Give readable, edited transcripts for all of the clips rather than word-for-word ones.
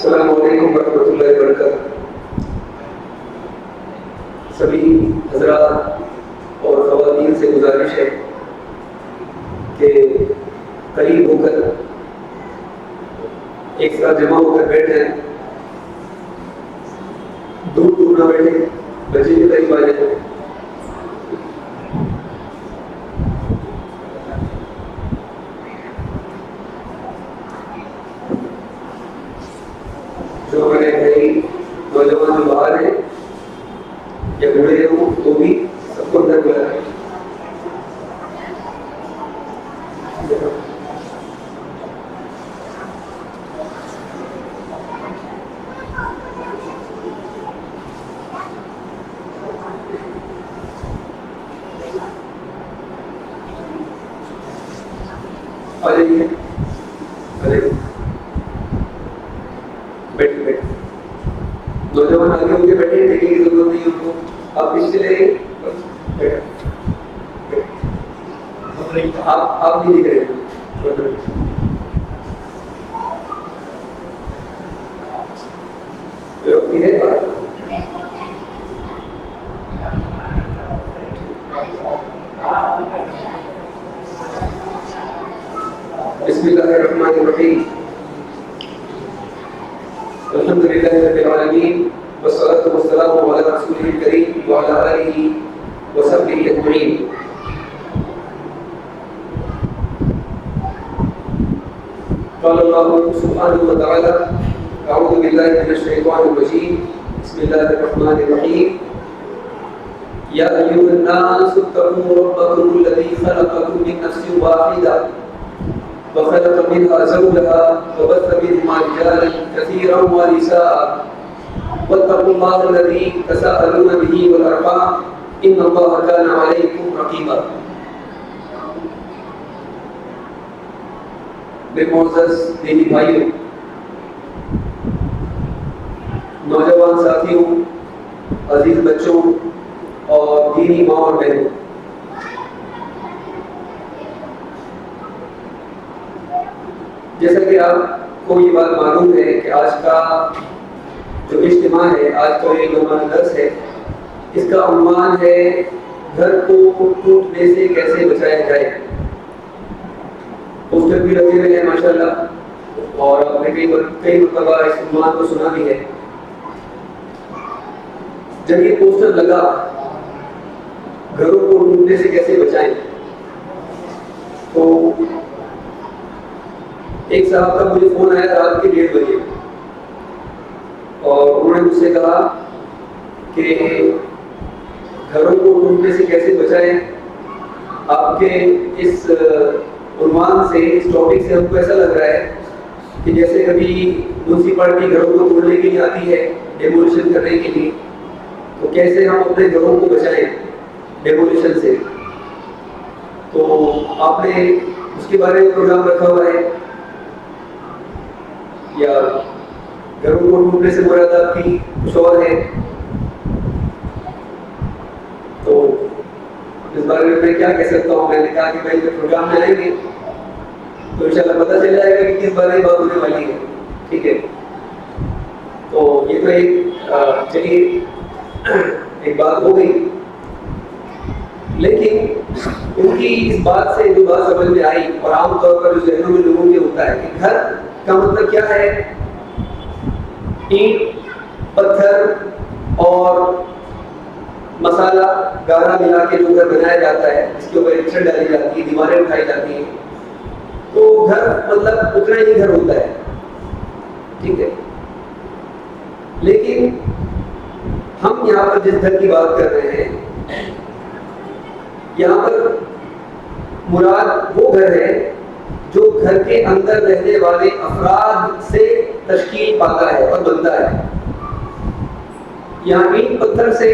السلام علیکم ورحمۃ اللہ وبرکاتہ۔ سبھی حضرات اور خواتین سے گزارش ہے کہ قریب ہو کر ایک ساتھ جمع ہو کر بیٹھ جائیں، دور دور نہ بیٹھیں، بچے کے قریب آ جائیں۔ جو ہمارے بھائی نوجوان جو باہر ہیں یا بوڑھے ہوں تو بھی سب کو اندر بلا ہے۔ نوجوان آگے ہو کے بیٹھے، دیکھنے کی ضرورت نہیں ان کو، آپ پیچھے چلے گئے، آپ نہیں دکھ رہے۔ بسم اللہ الرحمن الرحیم، الحمد للہ رب العالمین، والصلاة والسلام علی رسولہ الکریم وعلی آلہ وصحبہ اجمعین۔ قال اللہ سبحانہ وتعالی اعوذ باللہ من الشیطان الرجیم، بسم اللہ الرحمن الرحیم۔ یا ایھا الناس اتقوا ربکم الذی خلقکم من نفس واحدہ وخلق منها زوجها وبث منهما رجالا كثيرا ونساء واتقوا الله الذي تساءلون به والارحام ان الله كان عليكم رقيبا۔ بے معزز دینی بھائیوں، نوجوان ساتھیوں، عزیز بچوں اور دینی ماں اور بہنوں، جیسا کہ آپ کو یہ بات معلوم ہے کہ آج کا جو اجتماع ہے، آج کا یہ ہمارا درس ہے، اس کا عنوان ہے گھر کو ٹوٹنے سے کیسے بچایا جائے۔ پوسٹر بھی لگے ہوئے ہیں ماشاءاللہ، اور آپ نے کئی مرتبہ اس عنوان کو سنا بھی ہے۔ جب یہ پوسٹر لگا گھروں کو ٹوٹنے سے کیسے بچائیں، تو ایک صاحب کا مجھے فون آیا رات کے 1:30 بجے، اور انہوں نے مجھ سے کہا کہ گھروں کو ٹوٹنے سے کیسے بچائیں۔ آپ کے اس عنوان سے، اس ٹاپک سے ہم کو ایسا لگ رہا ہے کہ جیسے کبھی میونسپلٹی گھروں کو توڑنے کے لیے آتی ہے، ڈیمولیشن کرنے کے لیے، تو کیسے ہم اپنے گھروں کو بچائیں ڈیمولیشن سے۔ تو آپ نے اس کے بارے میں پروگرام رکھا ہوا ہے، یا گھروں کو ٹوٹنے سے مراد آپ کی کچھ اور ہے؟ تو اس بارے میں میں کیا کہہ سکتا ہوں؟ میں نے کہا کہ بھائی جب پروگرام میں آئیں گے تو انشاءاللہ پتہ چل جائے گا کہ کس بارے میں بات ہونے والی ہے، ٹھیک ہے؟ تو یہ تو ایک چلیے ایک بات ہو گئی، لیکن ان کی اس بات سے جو بات سمجھ میں آئی، اور عام طور پر جو ذہنوں میں لوگوں کے ہوتا ہے کہ گھر کا مطلب کیا ہے؟ اینٹ، پتھر اور مسالہ گارا ملا کے جو گھر بنایا جاتا ہے، اس کے اوپر ایک چھت ڈالی جاتی ہے، دیواریں اٹھائی جاتی ہیں، تو گھر مطلب اتنا ہی گھر ہوتا ہے، ٹھیک ہے؟ لیکن ہم یہاں پر جس گھر کی بات کر رہے ہیں، یہاں پر مراد وہ گھر ہے جو گھر کے اندر رہنے والے افراد سے تشکیل پاتا ہے اور بنتا ہے۔ یہاں اینٹ پتھر سے،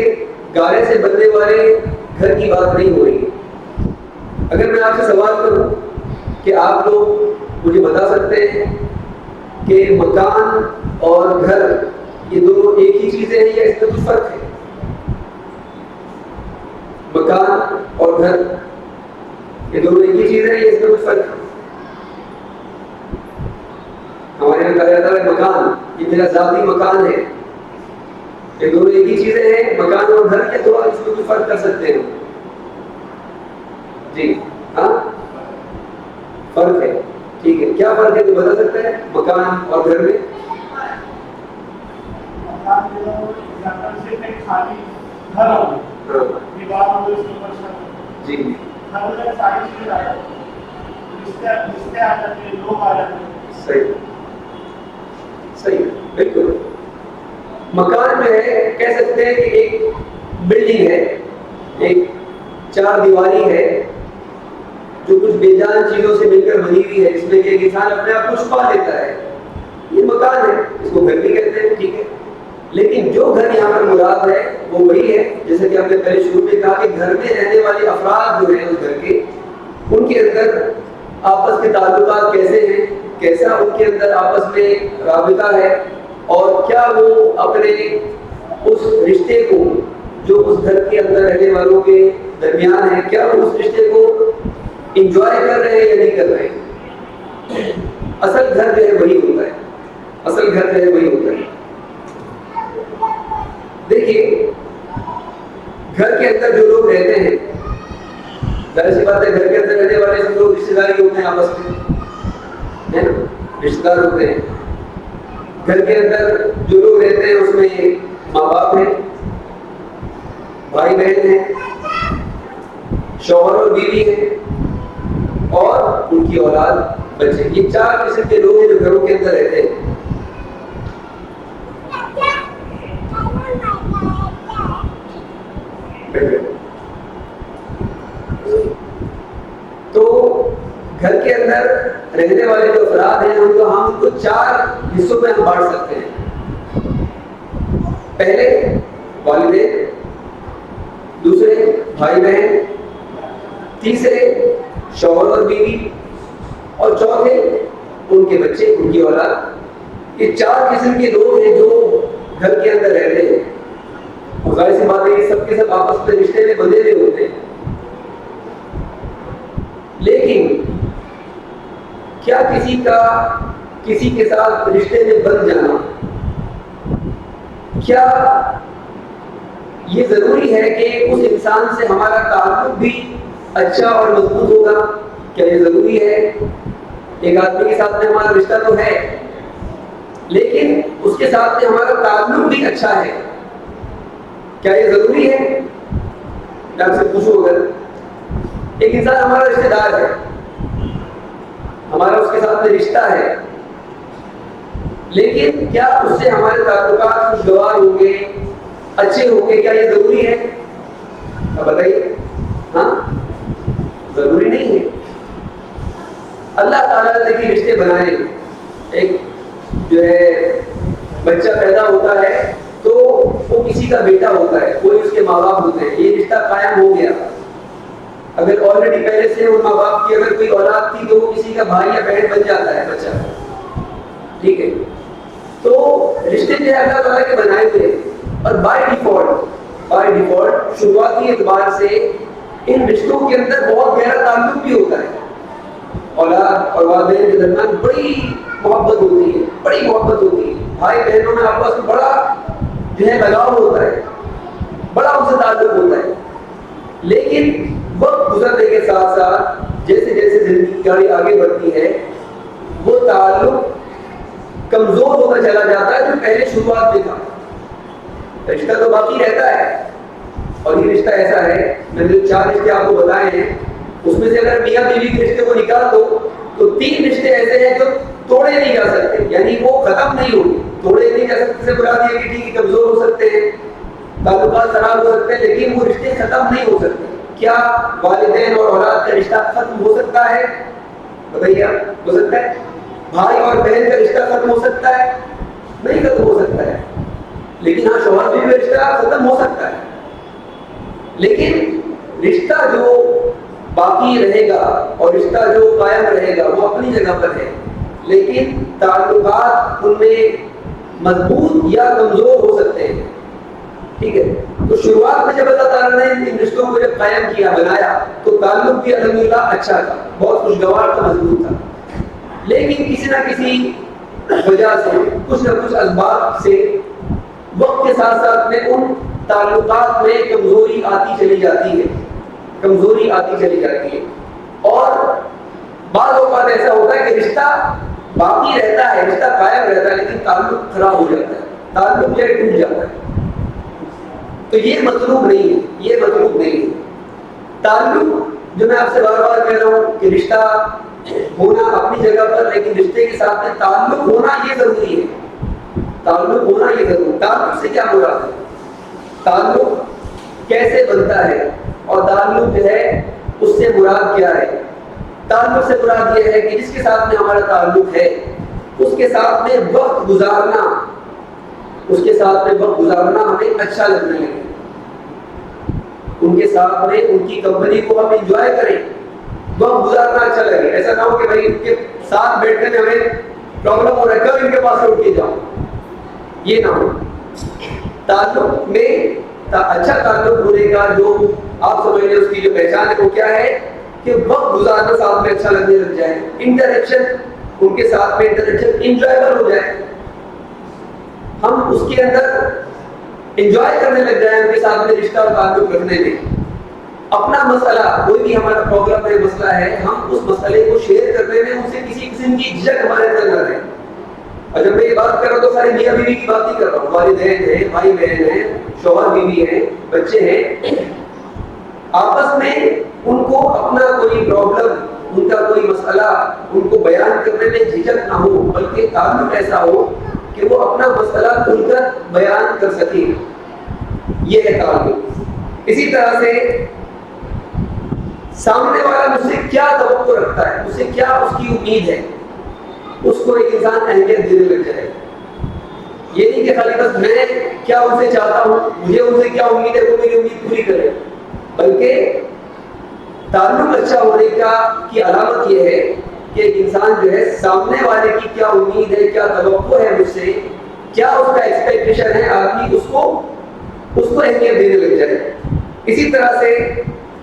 گارے سے بننے والے گھر کی بات نہیں ہو رہی۔ اگر میں آپ سے سوال کروں کہ آپ لوگ مجھے بتا سکتے ہیں کہ مکان اور گھر یہ دونوں ایک ہی چیزیں ہیں یا اس میں کچھ فرق ہے؟ مکان اور گھر یہ دونوں ایک ہی چیز ہے یا اس میں کچھ فرق ہے؟ ہمارے یہاں کہا جاتا ہے مکان یہ میرا ذاتی مکان ہے. یہ دونوں ایک ہی چیزیں ہیں, مکان اور گھر کے, تھوڑا اس میں کوئی فرق کر سکتے ہیں جی؟ ہاں فرق ہے, ٹھیک ہے. کیا فرق ہے تو بتا سکتے ہیں مکان اور گھر میں؟ جی صحیح صحیح بالکل. مکان جو ہے کہہ سکتے ہیں کہ ایک بلڈنگ ہے, ایک چار دیواری ہے جو کچھ بے جان چیزوں سے مل کر بنی ہوئی ہے, جس میں کہ ایک انسان اپنے آپ کو چھپا لیتا ہے. یہ مکان ہے, اس کو گھر بھی کہتے ہیں, ٹھیک ہے. لیکن جو گھر یہاں پر مراد ہے وہ وہی ہے جیسے کہ ہم نے پہلے شروع میں کہا کہ گھر میں رہنے والے افراد جو ہیں اس گھر کے, ان کے اندر آپس کے تعلقات کیسے ہیں, کیسا ان کے اندر آپس میں رابطہ ہے, اور کیا وہ اپنے اس رشتے کو جو اس گھر کے اندر رہنے والوں کے درمیان ہے, کیا وہ اس رشتے کو انجوائے کر رہے ہیں یا نہیں کر رہے ہیں. اصل گھر جو ہے وہی ہوتا ہے, اصل گھر جو ہے وہی ہوتا ہے. دیکھیے گھر کے اندر جو لوگ رہتے ہیں, ظاہر سی بات ہے گھر کے اندر رہنے والے سب لوگ رشتے دار ہوتے ہیں, آپس میں ہے نا, رشتے دار ہوتے ہیں. گھر کے اندر جو لوگ رہتے ہیں اس میں ماں باپ ہیں, بھائی بہن ہیں, شوہر اور بیوی ہیں, اور ان کی اولاد بچے. یہ چار قسم کے لوگ ہیں جو گھروں کے اندر رہتے ہیں. تو گھر کے اندر رہنے والے جو افراد ہیں ہم ان کو چار حصوں میں ہم بانٹ سکتے ہیں. پہلے والدین, دوسرے بھائی بہن, تیسرے شوہر اور بیوی, اور چوتھے ان کے بچے, ان کی اولاد. یہ چار قسم کے لوگ ہیں جو گھر کے اندر رہتے ہیں. اور ظاہر سی بات ہے یہ سب کے سب آپس میں رشتے میں بندھے ہوئے ہوتے ہیں. لیکن کیا کسی کا کسی کے ساتھ رشتے میں بندھ جانا, کیا یہ ضروری ہے کہ اس انسان سے ہمارا تعلق بھی اچھا اور مضبوط ہوگا؟ کیا یہ ضروری ہے؟ ایک آدمی کے ساتھ میں ہمارا رشتہ تو ہے, لیکن اس کے ساتھ میں ہمارا تعلق بھی اچھا ہے, کیا یہ ضروری ہے؟ میں آپ سے پوچھوں, اگر ایک انسان ہمارا رشتہ دار ہے, ہمارا اس کے ساتھ میں رشتہ ہے, لیکن کیا اس سے ہمارے تعلقات خوشگوار ہوں گے, اچھے ہوں گے؟ کیا یہ ضروری ہے؟ اب بتائیے. ہاں ضروری نہیں ہے. اللہ تعالیٰ نے دیکھیے رشتے بنائے. ایک جو ہے بچہ پیدا ہوتا ہے تو وہ کسی کا بیٹا ہوتا ہے, کوئی اس کے ماں باپ ہوتے ہیں, یہ رشتہ قائم ہو گیا. اگر آلریڈی پہلے سے ان ماں باپ کی اگر کوئی اولاد تھی تو وہ کسی کا بھائی یا بہن بن جاتا ہے بچہ, ٹھیک ہے. تو رشتے جو ہے اللہ تعالیٰ کے بنائے ہوئے, اور بائی ڈیفالٹ شروعاتی اعتبار سے ان رشتوں کے اندر بہت گہرا تعلق بھی ہوتا ہے. اولاد اور والدین کے درمیان بڑی محبت ہوتی ہے, بڑی محبت ہوتی ہے. بھائی بہنوں میں آپس میں بڑا جو ہے لگاؤ ہوتا ہے, بڑا ان سے تعلق ہوتا ہے. لیکن وقت گزرنے کے ساتھ ساتھ جیسے جیسے زندگی گاڑی آگے بڑھتی ہے وہ تعلق کمزور ہوتا چلا جاتا ہے جو پہلے شروعات میں تھا. رشتہ تو باقی رہتا ہے, اور یہ رشتہ ایسا ہے, میں نے چار رشتے آپ کو بتائے ہیں, اس میں سے اگر میاں بیوی کے رشتے کو نکال دو تو تین رشتے ایسے ہیں جو توڑے نہیں جا سکتے, یعنی وہ ختم نہیں ہوگی. توڑے نہیں جا سکتے سے مراد یہ کہ ٹھیک ہے کمزور ہو سکتے ہیں, تعلقات خراب ہو سکتے ہیں, لیکن وہ رشتے ختم نہیں ہو سکتے. کیا والدین اور اولاد کا رشتہ ختم ہو سکتا ہے؟ بتائیے آپ, ہو سکتا ہے؟ بھائی اور بہن کا رشتہ ختم ہو سکتا ہے؟ نہیں ختم ہو سکتا ہے. لیکن ہاں شوہر بیوی کا رشتہ ختم ہو سکتا ہے, لیکن رشتہ جو باقی رہے گا اور رشتہ جو قائم رہے گا وہ اپنی جگہ پر ہے, لیکن تعلقات ان میں مضبوط یا کمزور ہو سکتے ہیں. ٹھیک ہے. تو شروعات میں جب اللہ تعالیٰ نے ان رشتوں کو جب قائم کیا, بنایا, تو تعلق بھی الحمدللہ اچھا تھا, بہت خوشگوار تھا, مضبوط تھا. لیکن کسی نہ کسی وجہ سے، کچھ نہ کچھ اسباب سے وقت کے ساتھ ساتھ میں ان تعلقات میں کمزوری آتی چلی جاتی ہے، کمزوری آتی چلی جاتی ہے. اور بعض اوقات ایسا ہوتا ہے کہ رشتہ باقی رہتا ہے، رشتہ قائم رہتا ہے، لیکن تعلق خراب ہو جاتا ہے، تعلق جو ٹوٹ جاتا ہے. تو یہ مطلوب نہیں ہے، یہ مطلوب نہیں ہے. تعلق جو میں آپ سے بار بار کہہ رہا ہوں کہ رشتہ ہونا اپنی جگہ پر، لیکن رشتے کے ساتھ میں تعلق ہونا یہ ضروری ہے. تعلق ہونا یہ ضروری ہے. تعلق سے کیا مراد ہے؟ تعلق کیسے بنتا ہے اور تعلق جو ہے اس سے مراد کیا ہے؟ تعلق سے مراد یہ ہے کہ جس کے ساتھ میں ہمارا تعلق ہے اس کے ساتھ میں وقت گزارنا، اس کے ساتھ میں وقت گزارنا ہمیں اچھا لگنے لگے، ان کے ساتھ میں ان کی کمپنی کو ہم انجوائے کریں، وقت گزارنا اچھا لگے. ایسا نہ ہو کہ بھائی ان کے ساتھ بیٹھ کر ہمیں پرابلم ہو رہا ہے، کب ان کے پاس اٹھ کے جاؤں، یہ نہ ہو. تعلق میں اچھا تعلق ہونے کا جو آپ سمجھ لیں اس کی جو پہچان ہے وہ کیا ہے کہ وقت گزارنا ساتھ میں اچھا لگنے لگ جائے، انٹریکشن ان کے ساتھ میں انٹریکشن انجوائبل ہو جائے، ہم اس کے اندر انجوائے کرنے لگ جائیں ان کے ساتھ میں رشتہ اور تعلق رکھنے میں. اپنا مسئلہ، کوئی بھی ہمارا پرابلم ہے، مسئلہ ہے، ہم اس مسئلے کو شیئر کرنے میں ان سے کسی قسم کی جھجک ہمارے اندر نہ رہے. اور جب میں یہ بات کر رہا ہوں تو سارے میاں بیوی کی بات نہیں کر رہا ہوں، والدین ہیں، بھائی بہن ہیں، شوہر بیوی ہیں، بچے ہیں. آپس میں ان کو اپنا کوئی پرابلم، ان کا کوئی مسئلہ ان کو بیان کرنے میں جھجک نہ ہو، بلکہ تعلق ایسا ہو کہ وہ اپنا مسئلہ کھل کر بیان کر سکے. یہ ہے تعلق. اسی طرح سے سامنے والا مجھ سے کیا توقع رکھتا ہے، مجھ سے کیا اس کی امید ہے، اس کو ایک انسان اہمیت دینے لگ جائے. یہ نہیں کہ خالی بس میں کیا ان سے چاہتا ہوں، مجھے ان سے کیا امید ہے وہ میری امید پوری کرے، بلکہ تعلق اچھا ہونے کی علامت یہ ہے کہ ایک انسان جو ہے سامنے والے کی کیا امید ہے، کیا توقع ہے مجھ سے، کیا اس کا ایکسپیکٹیشن ہے، آدمی اس کو اہمیت دینے لگ جائے. اسی طرح سے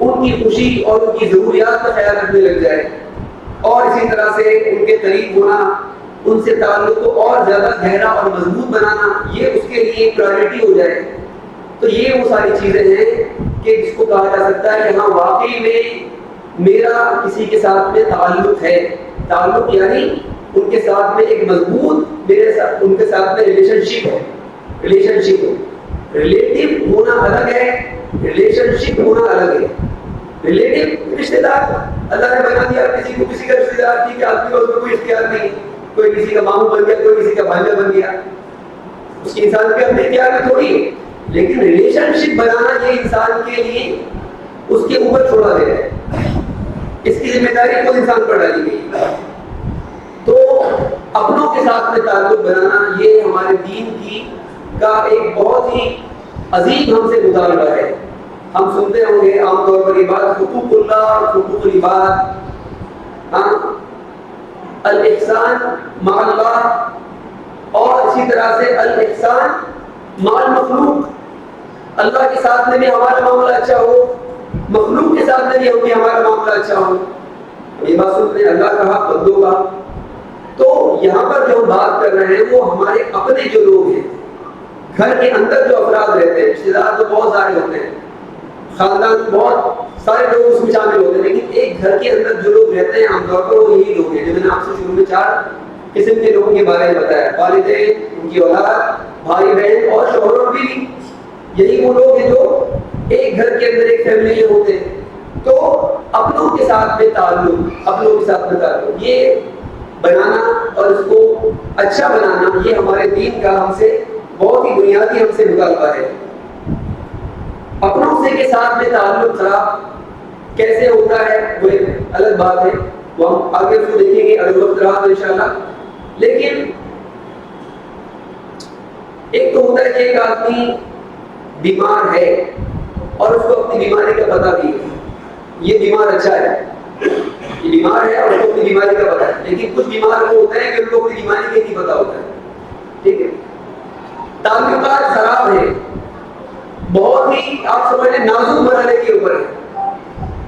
ان کی خوشی اور ان کی ضروریات کا خیال رکھنے لگ جائے، اور اسی طرح سے ان کے قریب ہونا، ان سے تعلق کو اور زیادہ گہرا اور مضبوط بنانا، یہ اس کے لیے پرائیورٹی ہو جائے. تو یہ وہ ساری چیزیں ہیں کہ جس کو کہا جا سکتا ہے کہ ہاں واقعی میں میرا کسی کے ساتھ میں تعلق ہے. تعلق یعنی ان کے ساتھ میں ایک مضبوط میرے ساتھ ان کے ساتھ میں ریلیشن شپ ہے. ریلیشن شپ ریلیٹو ہونا الگ ہے، ریلیشن شپ ہونا الگ ہے. ریلیٹو رشتے دار اللہ نے بنا دیا، کسی کو کسی کا رشتے دار کی کہ آدمی کو اس میں کوئی اختیار نہیں، کوئی کسی کا ماموں بن گیا، کوئی کسی کا بھانجا بن گیا، اس کی انسان کے اپنے اختیار میں تھوڑی ہے. لیکن ریلیشن شپ بنانا یہ انسان کے لیے اس کے اوپر چھوڑا گیا ہے، اس کی ذمہ داری خود انسان پر ڈالی گئی. تو اپنوں کے ساتھ میں تعلق بنانا یہ ہمارے دین کا ایک بہت ہی عظیم ہم سے مطالبہ ہے. ہم سنتے ہوں گے عام طور پر یہ بات، حقوق اللہ اور حقوق العباد، الاحسان مع اللہ، اور اسی طرح سے الاحسان مع المخلوق. اللہ کے ساتھ میں بھی ہمارا معاملہ اچھا ہو، مخلوق کے ساتھ میں بھی ہمارا معاملہ اچھا ہو. یہ بات سنتے ہیں، اللہ کہا بندوں کا. تو یہاں پر جو بات کر رہے ہیں وہ ہمارے اپنے جو لوگ ہیں، گھر کے اندر جو افراد رہتے ہیں، رشتے دار تو بہت سارے ہوتے ہیں، خاندان بہت سارے لوگ اس میں شامل ہوتے ہیں، لیکن ایک گھر کے اندر جو لوگ رہتے ہیں عام طور پر وہ یہی لوگ ہیں جو میں نے آپ سے شروع میں 4 قسم کے لوگوں کے بارے میں بتایا. والدین، ان کی اولاد، بھائی بہن اور شوہر اور بیوی. یہی وہ لوگ ہیں جو ایک گھر کے اندر ایک فیملی میں ہوتے ہیں. تو اپنوں کے ساتھ میں تعلق، اپنوں کے ساتھ میں تعلق یہ بنانا اور اس کو اچھا بنانا، یہ ہمارے دین کا ہم سے بہت ہی بنیادی ہم سے مطالبہ ہے. اپنوں سے کے ساتھ میں تعلق خراب کیسے ہوتا ہے وہ ایک الگ بات ہے، وہ ہم آگے اس کو دیکھیں گے اگر وقت رہا تو انشاءاللہ. لیکن ایک تو ہوتا ہے کہ ایک آدمی بیمار ہے اور اس کو اپنی بیماری کا پتہ بھی ہے، یہ بیمار اچھا ہے، یہ بیمار ہے اور اس کو اپنی بیماری کا پتہ ہے. لیکن کچھ بیمار وہ ہوتے ہیں کہ ان کو اپنی بیماری کا نہیں پتہ ہوتا ہے. ٹھیک ہے، تعلقات خراب ہیں، بہت ہی آپ سمجھ لیں نازک مرحلے کے اوپر ہے،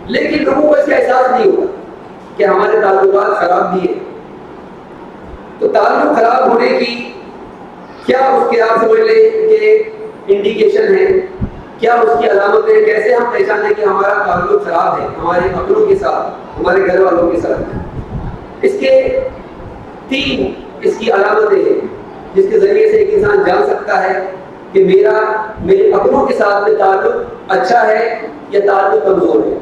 لیکن لوگوں کو اس کا احساس نہیں ہوتا کہ ہمارے تعلقات خراب بھی ہیں. تو تعلق خراب ہونے کی کیا اس کے آپ سمجھ لیں کہ انڈیکیشن ہے، کیا اس کی علامت ہے، کیسے ہم پہچانیں کہ ہمارا تعلق خراب ہے ہمارے اپنوں کے ساتھ، ہمارے گھر والوں کے ساتھ؟ اس کے 3 اس کی علامتیں ہیں جس کے ذریعے سے ایک انسان جان سکتا ہے کہ میرے اپنوں کے ساتھ میں تعلق اچھا ہے یا تعلق کمزور ہے۔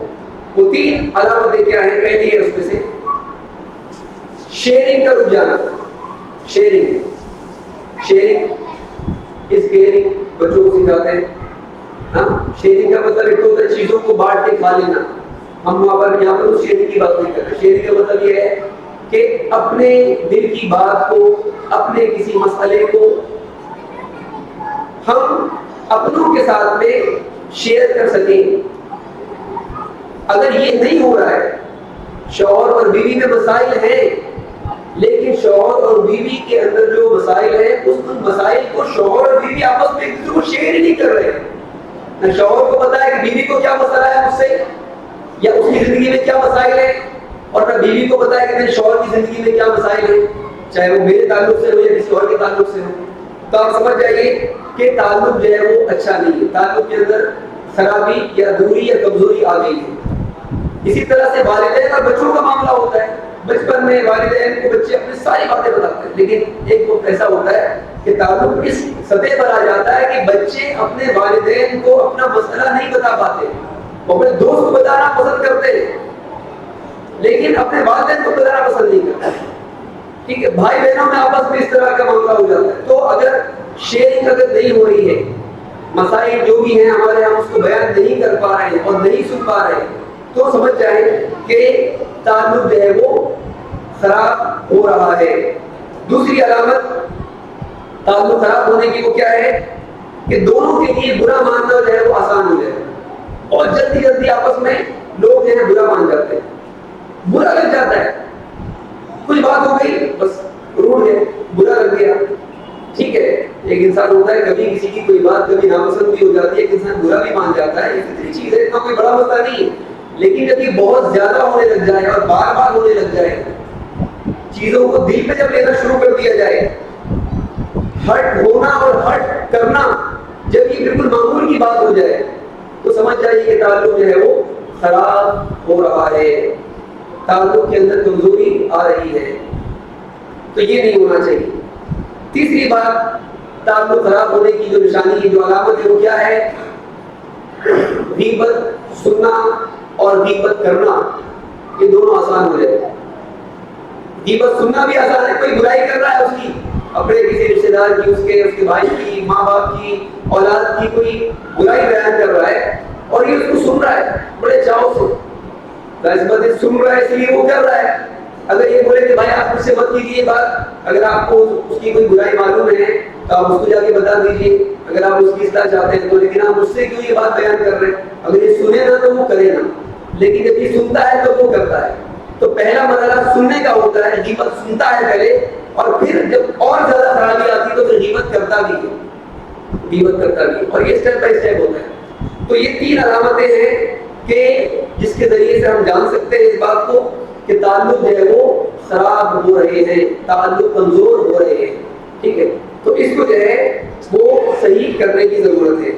وہ 3 علامتیں کیا ہیں؟ پہلی ہے اس میں سے شیئرنگ کا رجحان۔ شیئرنگ اس کیئرنگ بچوں کو سکھاتے ہیں۔ ہاں، شیئرنگ کا مطلب ایک تو ہوتا ہے چیزوں کو بانٹ کے کھا لینا، ہم یہاں پر اس شیئرنگ کی بات نہیں کرتے۔ شیئرنگ کا مطلب یہ ہے کہ اپنے دل کی بات کو، اپنے کسی مسئلے کو ہم اپنوں کے ساتھ میں شیئر کر سکیں۔ اگر یہ نہیں ہو رہا ہے، شوہر اور بیوی میں مسائل ہیں لیکن شوہر اور بیوی کے اندر جو مسائل ہیں اس مسائل کو شوہر اور بیوی آپس میں ایک دوسرے کو شیئر نہیں کر رہے، نہ شوہر کو پتا ہے کہ بیوی کو کیا مسئلہ ہے مجھ سے یا اس کی زندگی میں کیا مسائل ہیں، اور نہ بیوی کو پتا ہے کہ میرے شوہر کی زندگی میں کیا مسائل ہیں، چاہے وہ میرے تعلق سے ہو یا کسی اور کے تعلق سے ہو۔ تو آپ سمجھ جائیے کہ تعلق جو ہے وہ اچھا نہیں ہے، تعلق کے اندر خرابی یا دوری یا کمزوری آ گئی ہے۔ اسی طرح سے والدین اور بچوں کا معاملہ ہوتا ہے۔ بچپن میں والدین کو بچے اپنی ساری باتیں بتاتے ہیں، لیکن ایک وقت ایسا ہوتا ہے کہ تعلق اس سطح پر آ جاتا ہے کہ بچے اپنے والدین کو اپنا مسئلہ نہیں بتا پاتے، وہ اپنے دوست کو بتانا پسند کرتے ہیں لیکن اپنے والدین کو بتانا پسند نہیں کرتے۔ ٹھیک ہے، بھائی بہنوں میں آپس میں اس طرح کا معاملہ ہو جاتا ہے۔ تو اگر شیئرنگ اگر نہیں ہو رہی ہے، مسائل جو بھی ہیں ہمارے ہم اس کو بیان نہیں کر پا رہے ہیں اور نہیں سن پا رہے ہیں، تو سمجھ جائیں کہ تعلق جو ہے وہ خراب ہو رہا ہے۔ دوسری علامت تعلق خراب ہونے کی وہ کیا ہے کہ دونوں کے لیے برا ماننا جو ہے وہ آسان ہو جائے، اور جلدی جلدی آپس میں لوگ جو ہے برا مان جاتے ہیں، برا لگ جاتا ہے، کچھ بات ہو گئی بس روڈ ہے، برا لگ گیا۔ ٹھیک ہے، ایک انسان ہوتا ہے کبھی کسی کی کوئی بات کبھی ناپسند بھی ہو جاتی ہے، ایک انسان برا بھی مان جاتا ہے، یہ فطری چیز ہے، اتنا کوئی بڑا مسئلہ نہیں ہے۔ لیکن جب یہ بہت زیادہ ہونے لگ جائے اور بار بار ہونے لگ جائے، چیزوں کو دل پہ جب لینا شروع کر دیا جائے، ہرٹ ہونا اور ہرٹ کرنا جب یہ بالکل معمول کی بات ہو جائے، تو سمجھ جائیے کہ تعلق جو ہے وہ خراب ہو رہا ہے، تعلق کے اندر کمزوری آ رہی ہے۔ تو یہ نہیں ہونا چاہیے۔ تیسری بات، تعلق خراب ہونے کی جو نشانی ہے، جو علامت ہے، وہ کیا ہے؟ غیبت سننا اور غیبت کرنا، یہ دونوں آسان ہو جائے۔ غیبت سننا بھی آسان ہے، کوئی برائی کر رہا ہے اس کی، اپنے کسی رشتے دار کی، اس کے بھائی کی، ماں باپ کی، اولاد کی کوئی برائی بیان کر رہا ہے اور یہ اس کو سن رہا ہے بڑے چاؤ سے، سن رہا ہے اس لیے وہ کر رہا ہے۔ اگر یہ بولے کہ بھائی آپ مجھ سے مت کیجیے بات، اگر آپ کو اس کی کوئی برائی معلوم ہے تو آپ اس کو جا کے بتا دیجیے، اگر آپ اس کی اصلاح چاہتے ہیں تو، لیکن آپ مجھ سے کیوں یہ بات بیان کر رہے ہیں؟ اگر یہ سنے نا تو وہ کرے نا، لیکن جب یہ سنتا ہے تو وہ کرتا ہے۔ تو پہلا مرحلہ سننے کا ہوتا ہے، غیبت سنتا ہے پہلے، اور پھر جب اور زیادہ خرابی آتی ہے تو پھر غیبت کرتا بھی ہے، غیبت کرتا بھی ہے، اور یہ اسٹیپ بائی اسٹیپ ہوتا ہے۔ تو یہ 3 علامتیں ہیں کہ جس کے ذریعے سے ہم جان سکتے ہیں اس بات کو کہ تعلق جو ہے وہ خراب ہو رہے ہیں، تعلق کمزور ہو رہے ہیں۔ ٹھیک ہے، تو اس کو جو ہے وہ صحیح کرنے کی ضرورت ہے۔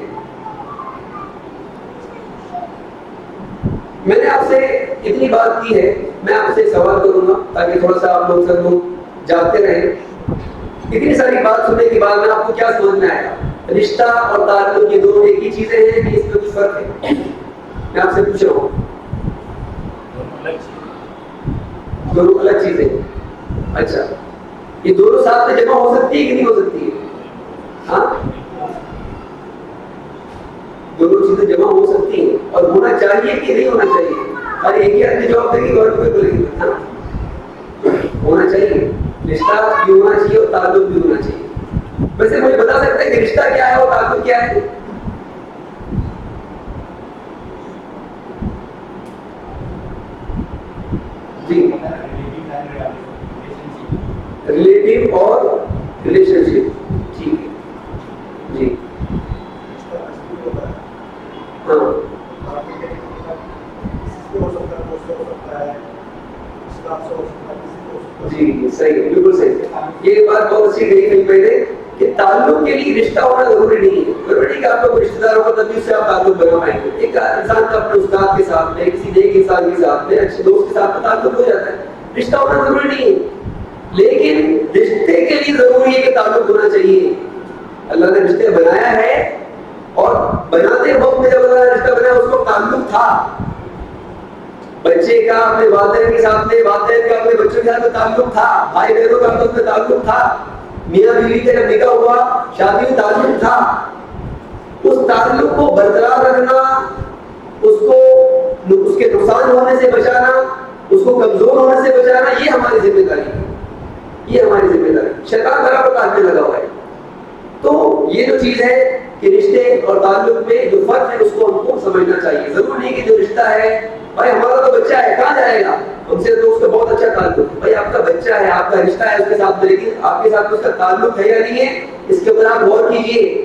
میں نے آپ سے اتنی بات کی ہے، میں آپ سے سوال کروں گا تاکہ تھوڑا سا آپ لوگ سب لوگ جانتے رہیں۔ اتنی ساری بات سننے کے بعد میں آپ کو کیا سمجھ میں آئے گا؟ رشتہ اور تعلق یہ دونوں ایک ہی چیزیں ہیں کہ اس میں کچھ فرق ہے؟ میں آپ سے پوچھ رہا ہوں، دونوں الگ چیزیں؟ اچھا، یہ دونوں ساتھ میں جمع ہو سکتی ہے کہ نہیں ہو سکتی ہے؟ ہاں، دونوں چیزیں جمع ہو سکتی ہیں، اور ہونا چاہیے کہ نہیں ہونا چاہیے؟ اور ایک ہی آدمی جواب دے گی اور کوئی بولے گی ہاں ہونا چاہیے، رشتہ بھی ہونا چاہیے اور تعلق بھی ہونا چاہیے۔ ویسے مجھے بتا سکتے ہیں کہ رشتہ کیا ہے اور تعلق کیا ہے؟ جی، ریلیٹو اور ریلیشن شپ، ٹھیک ہے جی ہاں، جی صحیح، بالکل صحیح. یہ بات بہت اچھی کہی کہیں پہلے کہ تعلق کے لیے رشتہ ہونا ضروری نہیں ہے. ضروری نہیں کہ آپ کو رشتے دار ہوگا تبھی اس سے آپ تعلق بنا پائیں گے. ایک انسان کا اپنے استاد کے ساتھ میں، کسی نیک انسان کے ساتھ میں، اچھے دوست کے ساتھ میں تعلق ہو جاتا ہے. رشتہ ہونا ضروری نہیں ہے، لیکن رشتے کے لیے ضروری ہے کہ تعلق ہونا چاہیے. اللہ نے رشتے بنایا ہے، اور بناتے وقت میں جب اللہ نے رشتہ بنایا اس کو تعلق تھا. بچے کا اپنے والدین کے ساتھ میں، والدین کا اپنے بچوں کے ساتھ میں تعلق تھا، بھائی بہنوں کا آپس میں تعلق تھا، میاں بیوی کا جب نکاح ہوا، شادی میں تعلق تھا. اس تعلق کو برقرار رکھنا، اس کے نقصان ہونے سے بچانا، اس کو کمزور ہونے سے بچانا، یہ ہماری ذمہ داری ہے. یہ ہماری ذمہ داری. شیطان برابر کام میں لگا ہوا ہے. تو یہ جو چیز ہے کہ رشتے اور تعلق میں جو فرق ہے اس کو ہم کو سمجھنا چاہیے. ضرور نہیں کہ جو رشتہ ہے، بھائی ہمارا تو بچہ ہے کہاں جائے گا، ہم سے تو اس کا بہت اچھا تعلق ہے. بھائی آپ کا بچہ ہے، آپ کا رشتہ ہے اس کے ساتھ، لیکن آپ کے ساتھ اس کا تعلق ہے یا نہیں ہے، اس کے اوپر آپ غور کیجیے.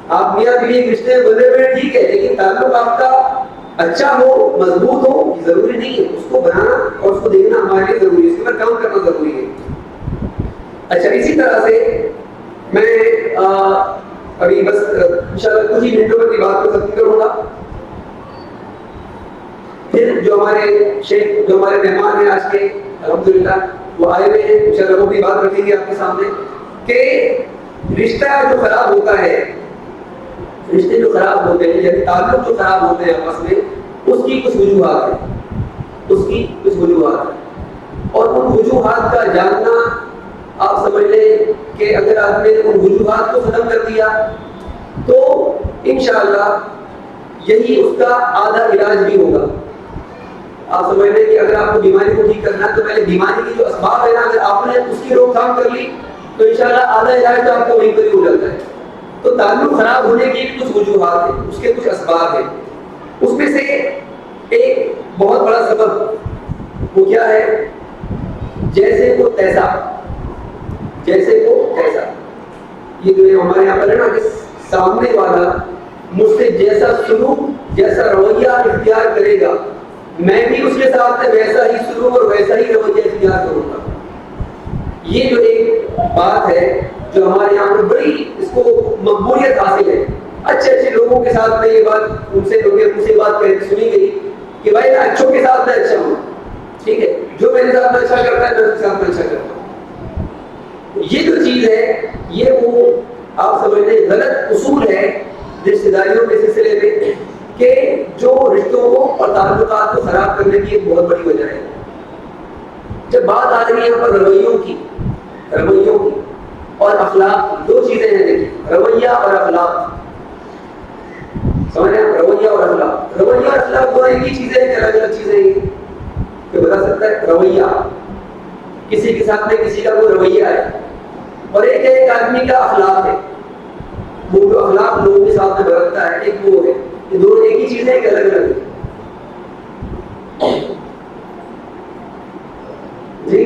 آپ میاں بیوی ایک رشتے میں بندے ہوئے ٹھیک ہے، لیکن تعلق آپ کا اچھا ہو، مضبوط ہو، یہ ضروری نہیں ہے. اس کو بنانا اور اس کو دیکھنا ہمارے لیے ضروری ہے، اس کے اوپر کام کرنا ضروری ہے. اچھا، اسی طرح سے میں ابھی بس انشاءاللہ کچھ ہی منٹوں میں اپنی بات کو ختم کروں گا. پھر جو ہمارے شیخ، جو ہمارے مہمان ہیں آج کے الحمدللہ وہ آئے ہوئے ہیں، انشاءاللہ وہ بھی بات رکھیں گے آپ کے سامنے کہ رشتہ جو خراب ہوتا ہے، رشتے جو خراب ہوتے ہیں یعنی تعلق جو خراب ہوتے ہیں آپس میں، اس کی کچھ وجوہات ہیں. اس کی کچھ وجوہات ہیں، اور ان وجوہات کا جاننا آپ سمجھ لیں کہ اگر آپ نے ان وجوہات کو ختم کر دیا تو انشاءاللہ یہی اس کا آدھا علاج بھی ہوگا. آپ سمجھ لیں کہ اگر آپ کو بیماری کو ٹھیک کرنا ہے تو پہلے بیماری کی جو اسباب ہے نا، اگر آپ نے اس کی روک تھام کر لی تو انشاءاللہ آدھا علاج تو آپ کا وہیں پر ہی ہو جاتا ہے. تو تعلق خراب ہونے کی بھی کچھ وجوہات ہیں، اس کے کچھ اسباب ہیں. اس میں سے ایک بہت بڑا سبب وہ کیا ہے؟ جیسے کو تیسا. جیسے کو تیسا، یہ جو ہے ہمارے یہاں پر ہے نا کہ سامنے والا مجھ سے جیسا سلوک، جیسا رویہ اختیار کرے گا، میں بھی اس کے ساتھ ویسا ہی سلوک اور ویسا ہی رویہ اختیار کروں گا. یہ جو ایک بات ہے جو ہمارے یہاں پر بڑی اس کو مقبولیت حاصل ہے. اچھے اچھے لوگوں کے ساتھ میں یہ بات ان سے بات سنی گئی کہ بھائی میں اچھوں کے ساتھ میں اچھا ہوں، ٹھیک ہے، جو میرے ساتھ میں اچھا کرتا ہے میں اس کے ساتھ میں اچھا کرتا ہوں. یہ جو چیز ہے یہ وہ آپ سمجھ لیں غلط اصول ہے رشتہ داریوں کے سلسلے میں، کہ جو رشتوں کو اور تعلقات کو خراب کرنے کی ایک بہت بڑی وجہ ہے. جب بات آ رہی ہے یہاں پر رویوں کی اور اخلاق کی، دو چیزیں ہیں دیکھیں، رویہ اور اخلاق. سمجھ رہے ہیں؟ رویہ اور اخلاق، رویہ اور اخلاق دونوں ایک ہی چیزیں ہیں کہ الگ الگ چیزیں ہیں؟ کہ بتا سکتا ہے رویہ کسی کے ساتھ میں کسی کا کوئی رویہ ہے، اور ایک آدمی کا اخلاق ہے، وہ جو اخلاق لوگوں کے ساتھ میں برتتا ہے، ایک وہ ہے. یہ دونوں ایک ہی چیزیں ہیں کہ الگ الگ ہیں؟ جی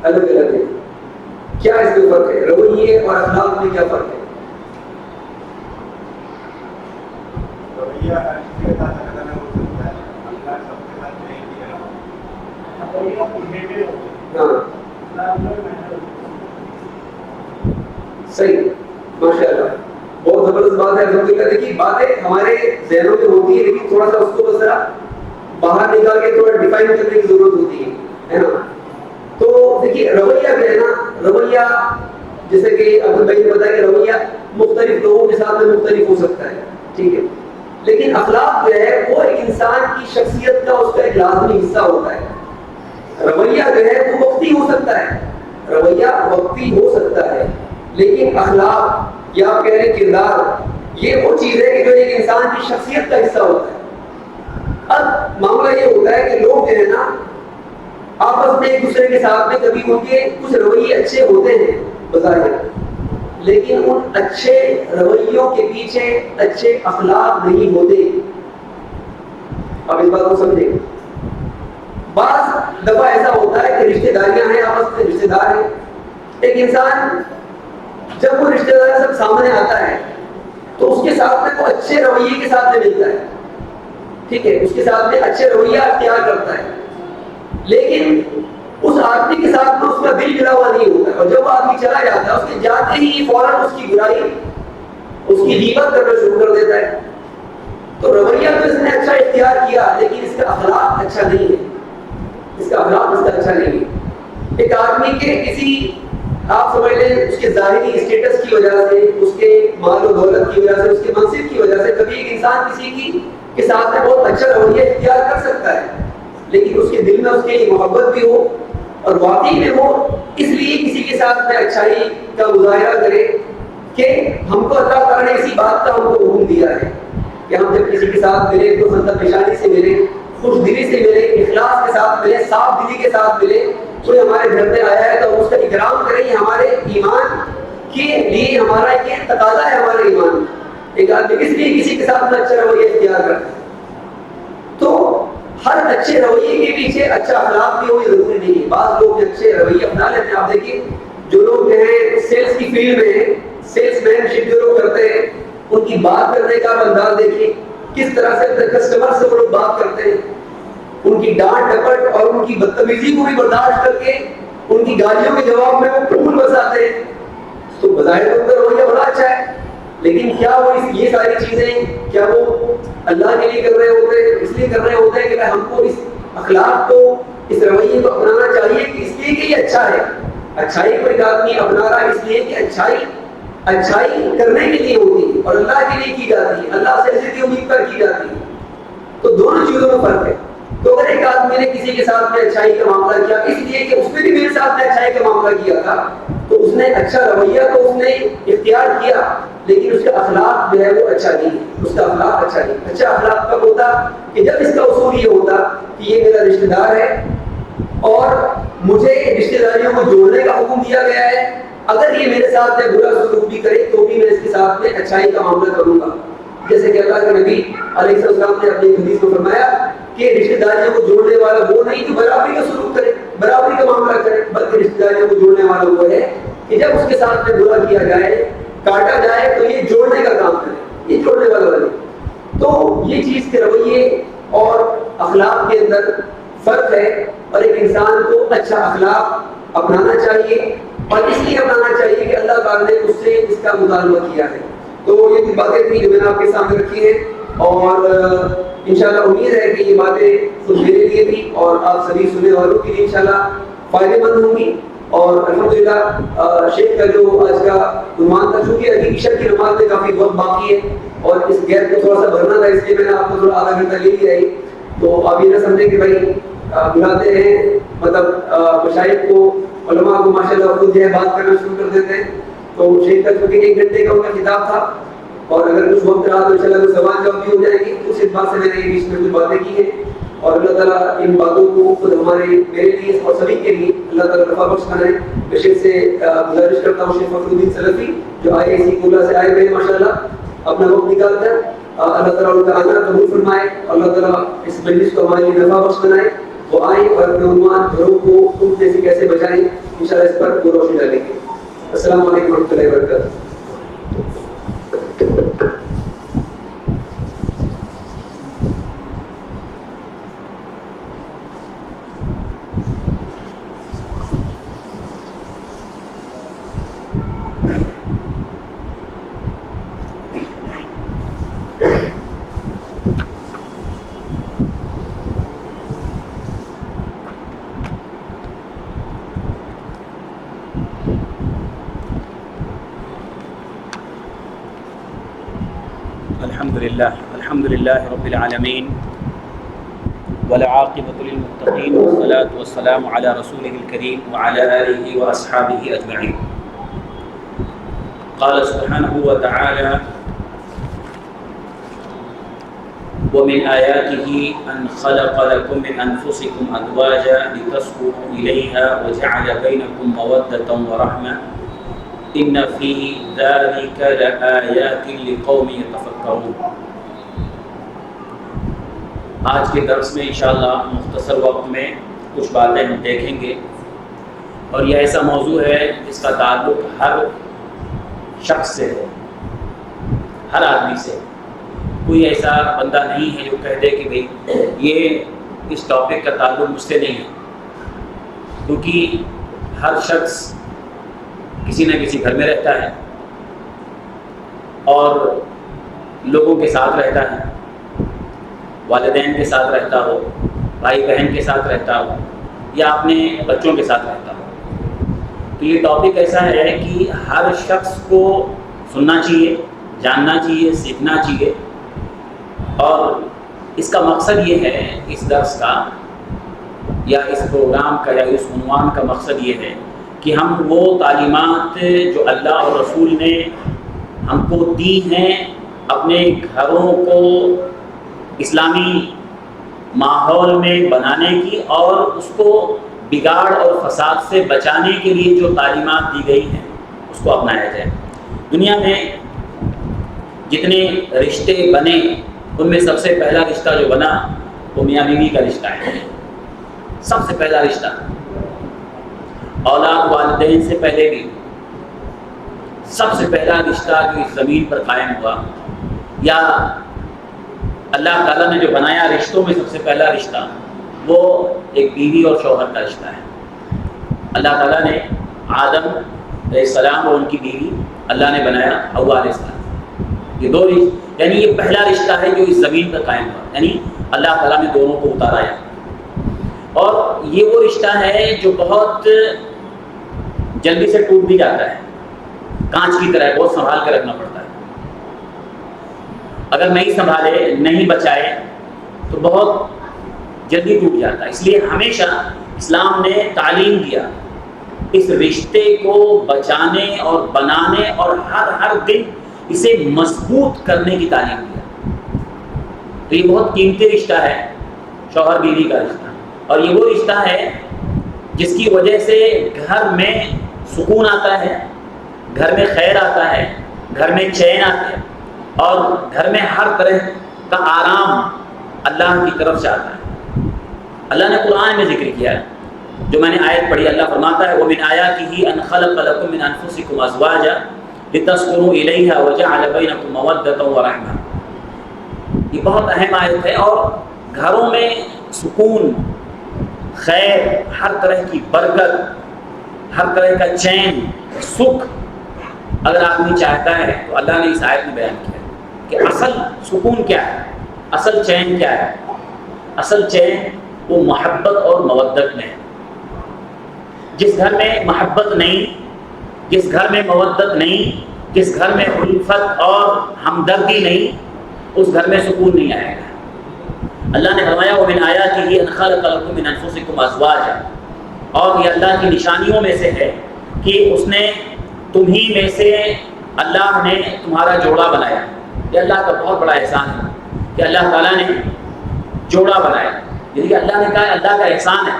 الگ الگ ہے. کیا اس میں فرق ہے؟ رویے اور اخلاق میں کیا فرق ہے؟ رویہ ہر چیز کے ساتھ الگ الگ ہو سکتا ہے، اخلاق سب کے ساتھ نہیں کیا. صحیح، ماشاء اللہ، بہت زبردست بات ہے. الحمدللہ دیکھیے باتیں ہمارے ذہنوں میں ہوتی ہے، لیکن تھوڑا سا اس کو بس ذرا باہر نکال کے تھوڑا ڈیفائن کرنے کی ضرورت ہوتی ہے نا. تو دیکھیے رویہ جو ہے نا، رویہ جیسے کہ ابو بھائی نے بتایا کہ رویہ مختلف لوگوں کے ساتھ میں مختلف ہو سکتا ہے، ٹھیک ہے، لیکن اخلاق جو ہے وہ ایک انسان کی شخصیت کا اس کا ایک لازمی حصہ ہوتا ہے. رویہ جو ہے وہ وقتی ہو سکتا ہے، رویہ وقتی ہو سکتا ہے، لیکن اخلاق یا آپ کہہ رہے کردار، یہ وہ چیز ہے کہ جو ایک انسان کی شخصیت کا حصہ ہوتا ہے. اب معاملہ یہ ہوتا ہے کہ لوگ جو ہے نا آپس میں ایک دوسرے کے ساتھ میں کبھی ان کے کچھ رویے اچھے ہوتے ہیں بظاہر، لیکن ان اچھے رویوں کے پیچھے اچھے اخلاق نہیں ہوتے. اب اس بات کو سمجھیں. بعض دفعہ ایسا ہوتا ہے کہ رشتہ داریاں ہیں، آپس میں رشتہ دار ہیں، ایک انسان جب وہ رشتہ دار سب سامنے آتا ہے تو اس کے ساتھ میں وہ اچھے رویے کے ساتھ میں ملتا ہے، ٹھیک ہے، اس کے ساتھ میں اچھے رویہ اختیار کرتا ہے، لیکن اس آدمی کے ساتھ میں اس کا دل ملا ہوا نہیں ہوتا، اور جب وہ آدمی چلا جاتا ہے اس کے جاتے ہی فوراً اس کی برائی، اس کی غیبت کرنا شروع کر دیتا ہے. تو رویہ تو اس نے اچھا اختیار کیا، لیکن اس کا اخلاق اچھا نہیں ہے، اس کا اخلاق اس کا اچھا نہیں ہے. ایک آدمی کے کسی، آپ سمجھ لیں اس کے ظاہری اسٹیٹس کی وجہ سے، اس کے مال و دولت کی وجہ سے، اس کے منصب کی وجہ سے کبھی ایک انسان کسی کی کے ساتھ میں بہت اچھا رویہ اختیار کر سکتا ہے، لیکن اس کے دل میں اس کے لیے محبت بھی ہو اور واقعی میں وہ اس لیے کسی کے ساتھ میں اچھائی کا مظاہرہ کرے کہ ہم کو اللہ تعالیٰ نے اسی بات کا ہم کو حکم دیا ہے کہ ہم جب کسی کے ساتھ ملے تو خندق نشانی سے ملے، خوش دلی سے ملے، اخلاص کے ساتھ ملے، صاف دلی کے ساتھ ملے. کوئی ہمارے گھر میں آیا ہے تو ہم اس کا اکرام کریں، یہ ہمارے ایمان کے لیے ہمارا یہ تقاضا ہے ہمارے ایمان. ایک آدمی اس لیے کسی کے ساتھ میں اچھا رویہ اختیار کرتا ہے. تو ہر اچھے رویے کے پیچھے اچھا اخلاق بھی ہو یہ ضروری نہیں ہے. بعض لوگ اچھے رویے اپنا لیتے ہیں. آپ دیکھیے جو لوگ جو ہے سیلس کی فیلڈ میں ہیں، سیلس مین شپ جو لوگ کرتے ہیں، ان کی بات کرنے کا انداز دیکھیے کس طرح سے کسٹمر سے وہ لوگ بات کرتے ہیں. ان کی ڈانٹ ڈپٹ اور ان کی بدتمیزی کو بھی برداشت کر کے ان کی گالیوں کے جواب میں وہ پھول برساتے ہیں. تو بظاہر ان کا رویہ بڑا اچھا ہے، لیکن کیا وہ یہ ساری چیزیں کیا وہ اللہ کے لیے کر رہے ہوتے ہیں؟ اس لیے کر رہے ہوتے ہیں کہ ہم کو اس اخلاق کو، اس رویے کو اپنانا چاہیے کہ اس لیے کہ یہ اچھا ہے. اچھائی کو ایک آدمی اپنا رہا اس لیے کہ اچھائی کرنے کے لیے ہوتی ہے اور اللہ کے لیے کی جاتی ہے، اللہ سے ایسی امید پر کی جاتی ہے. تو دونوں چیزوں میں فرق ہے. تو اگر ایک آدمی نے کسی کے ساتھ میں اچھائی کا معاملہ کیا اس لیے کہ اس نے بھی میرے ساتھ میں اچھائی کا معاملہ کیا تھا، تو اس نے اچھا رویہ تو اس نے اختیار کیا، لیکن اس کا اخلاق جو ہے وہ اچھا نہیں ہے. اس کا اخلاق اچھا نہیں. اچھا اخلاق کب ہوتا کہ جب اس کا اصول یہ ہوتا کہ یہ میرا رشتہ دار ہے اور مجھے رشتہ داریوں کو جوڑنے کا حکم دیا گیا ہے. اگر یہ میرے ساتھ میں برا سلوک بھی کرے تو بھی میں اس کے ساتھ میں اچھائی کا معاملہ کروں گا. جیسے کہ اللہ کے نبی علیہ السلام نے اپنی حدیث میں فرمایا کہ رشتہ داریوں کو جوڑنے والا وہ نہیں جو برابری کا سلوک کرے، برابری کا معاملہ کرے، بلکہ رشتہ داریوں کو جوڑنے والا وہ ہے کہ جب اس کے ساتھ میں برا کیا جائے، کاٹا جائے تو یہ جوڑنے کا کام کرے، یہ جوڑنے والا بنے. تو یہ چیز کے رویے اور اخلاق کے اندر فرق ہے، اور ایک انسان کو اچھا اخلاق اپنانا چاہیے، اور اس لیے اپنانا چاہیے کہ اللہ تعالیٰ نے اس سے اس کا مطالبہ کیا ہے. تو یہ کچھ باتیں تھیں جو میں نے آپ کے سامنے رکھی ہیں، اور انشاءاللہ امید ہے کہ یہ باتیں خود میرے لیے بھی اور آپ سبھی سننے والوں کے لیے انشاءاللہ فائدے مند ہوں گی. اور الحمدللہ شیخ کا جو آج کا عنوان تھا، چونکہ ابھی عشاء کی نماز میں کافی وقت باقی ہے اور اس گیپ کو تھوڑا سا بھرنا تھا، اس لیے میں نے آپ کو تھوڑا آدھا گھنٹہ لے لیا ہے. تو آپ یہ نہ سمجھیں کہ بھائی بلاتے ہیں مطلب مشائخ کو، علماء کو ماشاءاللہ خود جو ہے بات کرنا شروع کر دیتے ہیں. تو شیخ کا چونکہ 1 گھنٹے کا ان کا خطاب تھا، اور اگر کچھ وقت رہا تو انشاءاللہ کچھ سوال جواب بھی ہو جائے گی. اس اعتبار سے میں نے بیچ میں کچھ باتیں کی ہیں، اور اللہ تعالیٰ ان باتوں کو خود ہمارے میرے لیے اور سبھی کے لیے اللہ تعالیٰ نفع بخش بنائے. میں شیخ سے گزارش کرتا ہوں، شیخ فخر الدین سلفی جو IIC کولا سے آئے ہوئے ماشاءاللہ اپنا وقت نکال کر، اللہ تعالیٰ ان کا آنا قبول فرمائے، اللہ تعالیٰ اس مجلس کو ہمارے لیے نفع بخش بنائے. وہ آئیں اور اپنے عنوان گھروں کو ٹوٹنے سے کیسے بچائیں، انشاءاللہ اس پر وہ روشنی ڈالیں گے. السلام علیکم ورحمۃ اللہ وبرکاتہ. الحمد للہ رب العالمین والعاقبۃ للمتقین والصلاة والسلام علی رسولہ الکریم وعلی آلہ واصحابہ اجمعین. قال سبحانہ وتعالی ومن آیاتہ ان خلق لکم من انفسکم ازواجا لتسکنوا الیہا وجعل بینکم مودۃ ورحمۃ ان فی ذلک لآیات لقوم یتفکرون. آج کے درس میں انشاءاللہ مختصر وقت میں کچھ باتیں ہم دیکھیں گے، اور یہ ایسا موضوع ہے جس کا تعلق ہر شخص سے ہے، ہر آدمی سے. کوئی ایسا بندہ نہیں ہے جو کہہ دے کہ بھئی یہ اس ٹاپک کا تعلق مجھ سے نہیں ہے. کیونکہ ہر شخص کسی نہ کسی گھر میں رہتا ہے اور لوگوں کے ساتھ رہتا ہے، والدین کے ساتھ رہتا ہو، بھائی بہن کے ساتھ رہتا ہو، یا اپنے بچوں کے ساتھ رہتا ہو۔ تو یہ ٹاپک ایسا ہے کہ ہر شخص کو سننا چاہیے، جاننا چاہیے، سیکھنا چاہیے، اور اس کا مقصد یہ ہے، اس درس کا یا اس پروگرام کا یا اس عنوان کا مقصد یہ ہے کہ ہم وہ تعلیمات جو اللہ اور رسول نے ہم کو دی ہیں اپنے گھروں کو اسلامی ماحول میں بنانے کی، اور اس کو بگاڑ اور فساد سے بچانے کے لیے جو تعلیمات دی گئی ہیں اس کو اپنایا جائے۔ دنیا میں جتنے رشتے بنے ان میں سب سے پہلا رشتہ جو بنا وہ میاں بیوی کا رشتہ ہے۔ سب سے پہلا رشتہ، اولاد والدین سے پہلے بھی سب سے پہلا رشتہ جو اس زمین پر قائم ہوا، یا اللہ تعالیٰ نے جو بنایا رشتوں میں سب سے پہلا رشتہ، وہ ایک بیوی اور شوہر کا رشتہ ہے۔ اللہ تعالیٰ نے آدم علیہ السلام اور ان کی بیوی اللہ نے بنایا حوا علیہ السلام۔ یہ دو رشتے، یعنی یہ پہلا رشتہ ہے جو اس زمین پر قائم ہوا، یعنی اللہ تعالیٰ نے دونوں کو اتارا ہے۔ اور یہ وہ رشتہ ہے جو بہت جلدی سے ٹوٹ بھی جاتا ہے، کانچ کی طرح بہت سنبھال کے رکھنا پڑتا ہے۔ اگر نہیں سنبھالے، نہیں بچائے تو بہت جلدی ٹوٹ جاتا ہے۔ اس لیے ہمیشہ اسلام نے تعلیم دیا اس رشتے کو بچانے اور بنانے اور ہر دن اسے مضبوط کرنے کی تعلیم دیا۔ تو یہ بہت قیمتی رشتہ ہے، شوہر بیوی کا رشتہ، اور یہ وہ رشتہ ہے جس کی وجہ سے گھر میں سکون آتا ہے، گھر میں خیر آتا ہے، گھر میں چین آتا ہے، اور گھر میں ہر طرح کا آرام اللہ کی طرف سے آتا ہے۔ اللہ نے قرآن میں ذکر کیا ہے، جو میں نے آیت پڑھی، اللہ فرماتا ہے وَمِنْ آيَاتِهِ أَنْ خَلَقَ لَكُم مِّنْ أَنفُسِكُمْ أَزْوَاجًا لِتَسْكُنُوا إِلَيْهَا وَجَعَلَ بَيْنَكُم مَّوَدَّةً وَرَحْمَةً۔ یہ بہت اہم آیت ہے، اور گھروں میں سکون، خیر، ہر طرح کی برکت، ہر طرح کا چین، سکھ اگر آدمی چاہتا ہے تو اللہ نے اس آیت میں بیان کیا کہ اصل سکون کیا ہے، اصل چین کیا ہے۔ اصل چین وہ محبت اور مودت میں ہے۔ جس گھر میں محبت نہیں، جس گھر میں مودت نہیں، جس گھر میں الفت اور ہمدردی نہیں، اس گھر میں سکون نہیں آئے گا۔ اللہ نے فرمایا وَمِنْ آيَاتِهِ أَنْ خَلَقَ لَكُم مِّنْ أَنفُسِكُمْ أَزْوَاجًا، اور یہ اللہ کی نشانیوں میں سے ہے کہ اس نے تمہیں میں سے اللہ نے تمہارا جوڑا بنایا۔ یہ اللہ کا بہت بڑا احسان ہے کہ اللہ تعالیٰ نے جوڑا بنایا، یعنی کہ اللہ نے کہا اللہ کا احسان ہے،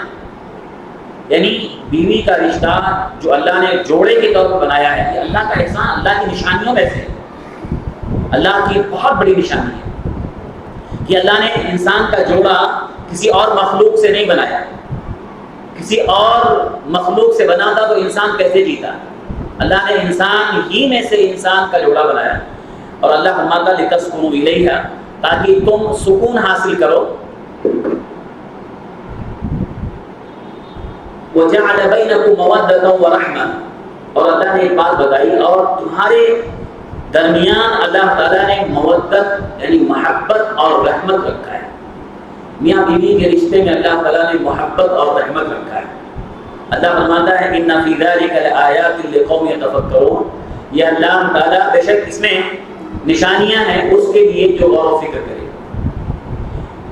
یعنی بیوی کا رشتہ جو اللہ نے جوڑے کے طور پر بنایا ہے، یہ اللہ کا احسان، اللہ کی نشانیوں میں سے، اللہ کی بہت بڑی نشانی ہے کہ اللہ نے انسان کا جوڑا کسی اور مخلوق سے نہیں بنایا۔ کسی اور مخلوق سے بنا تھا تو انسان کیسے جیتا؟ اللہ نے انسان ہی میں سے انسان کا جوڑا بنایا، اور اللہ فرماتا لِتَسْكُنُوا إِلَيْهَا، تاکہ تم سکون حاصل کرو۔ وَجَعَلَ بَيْنَكُم مَّوَدَّةً وَرَحْمَةً، اور اللہ نے ایک بات بتائی، اور تمہارے درمیان اللہ تعالیٰ نے مودت یعنی محبت اور رحمت رکھا ہے۔ میاں بیوی کے رشتے میں اللہ تعالیٰ نے محبت اور رحمت رکھا ہے۔ اللہ فرماتا ہے إِنَّ فِي ذَلِكَ لَآيَاتٍ لِقَوْمٍ يَتَفَكَّرُونَ، یہ اللہ تعالیٰ بے شک اس میں نشانیاں ہیں اس کے لیے جو غور و فکر کرے۔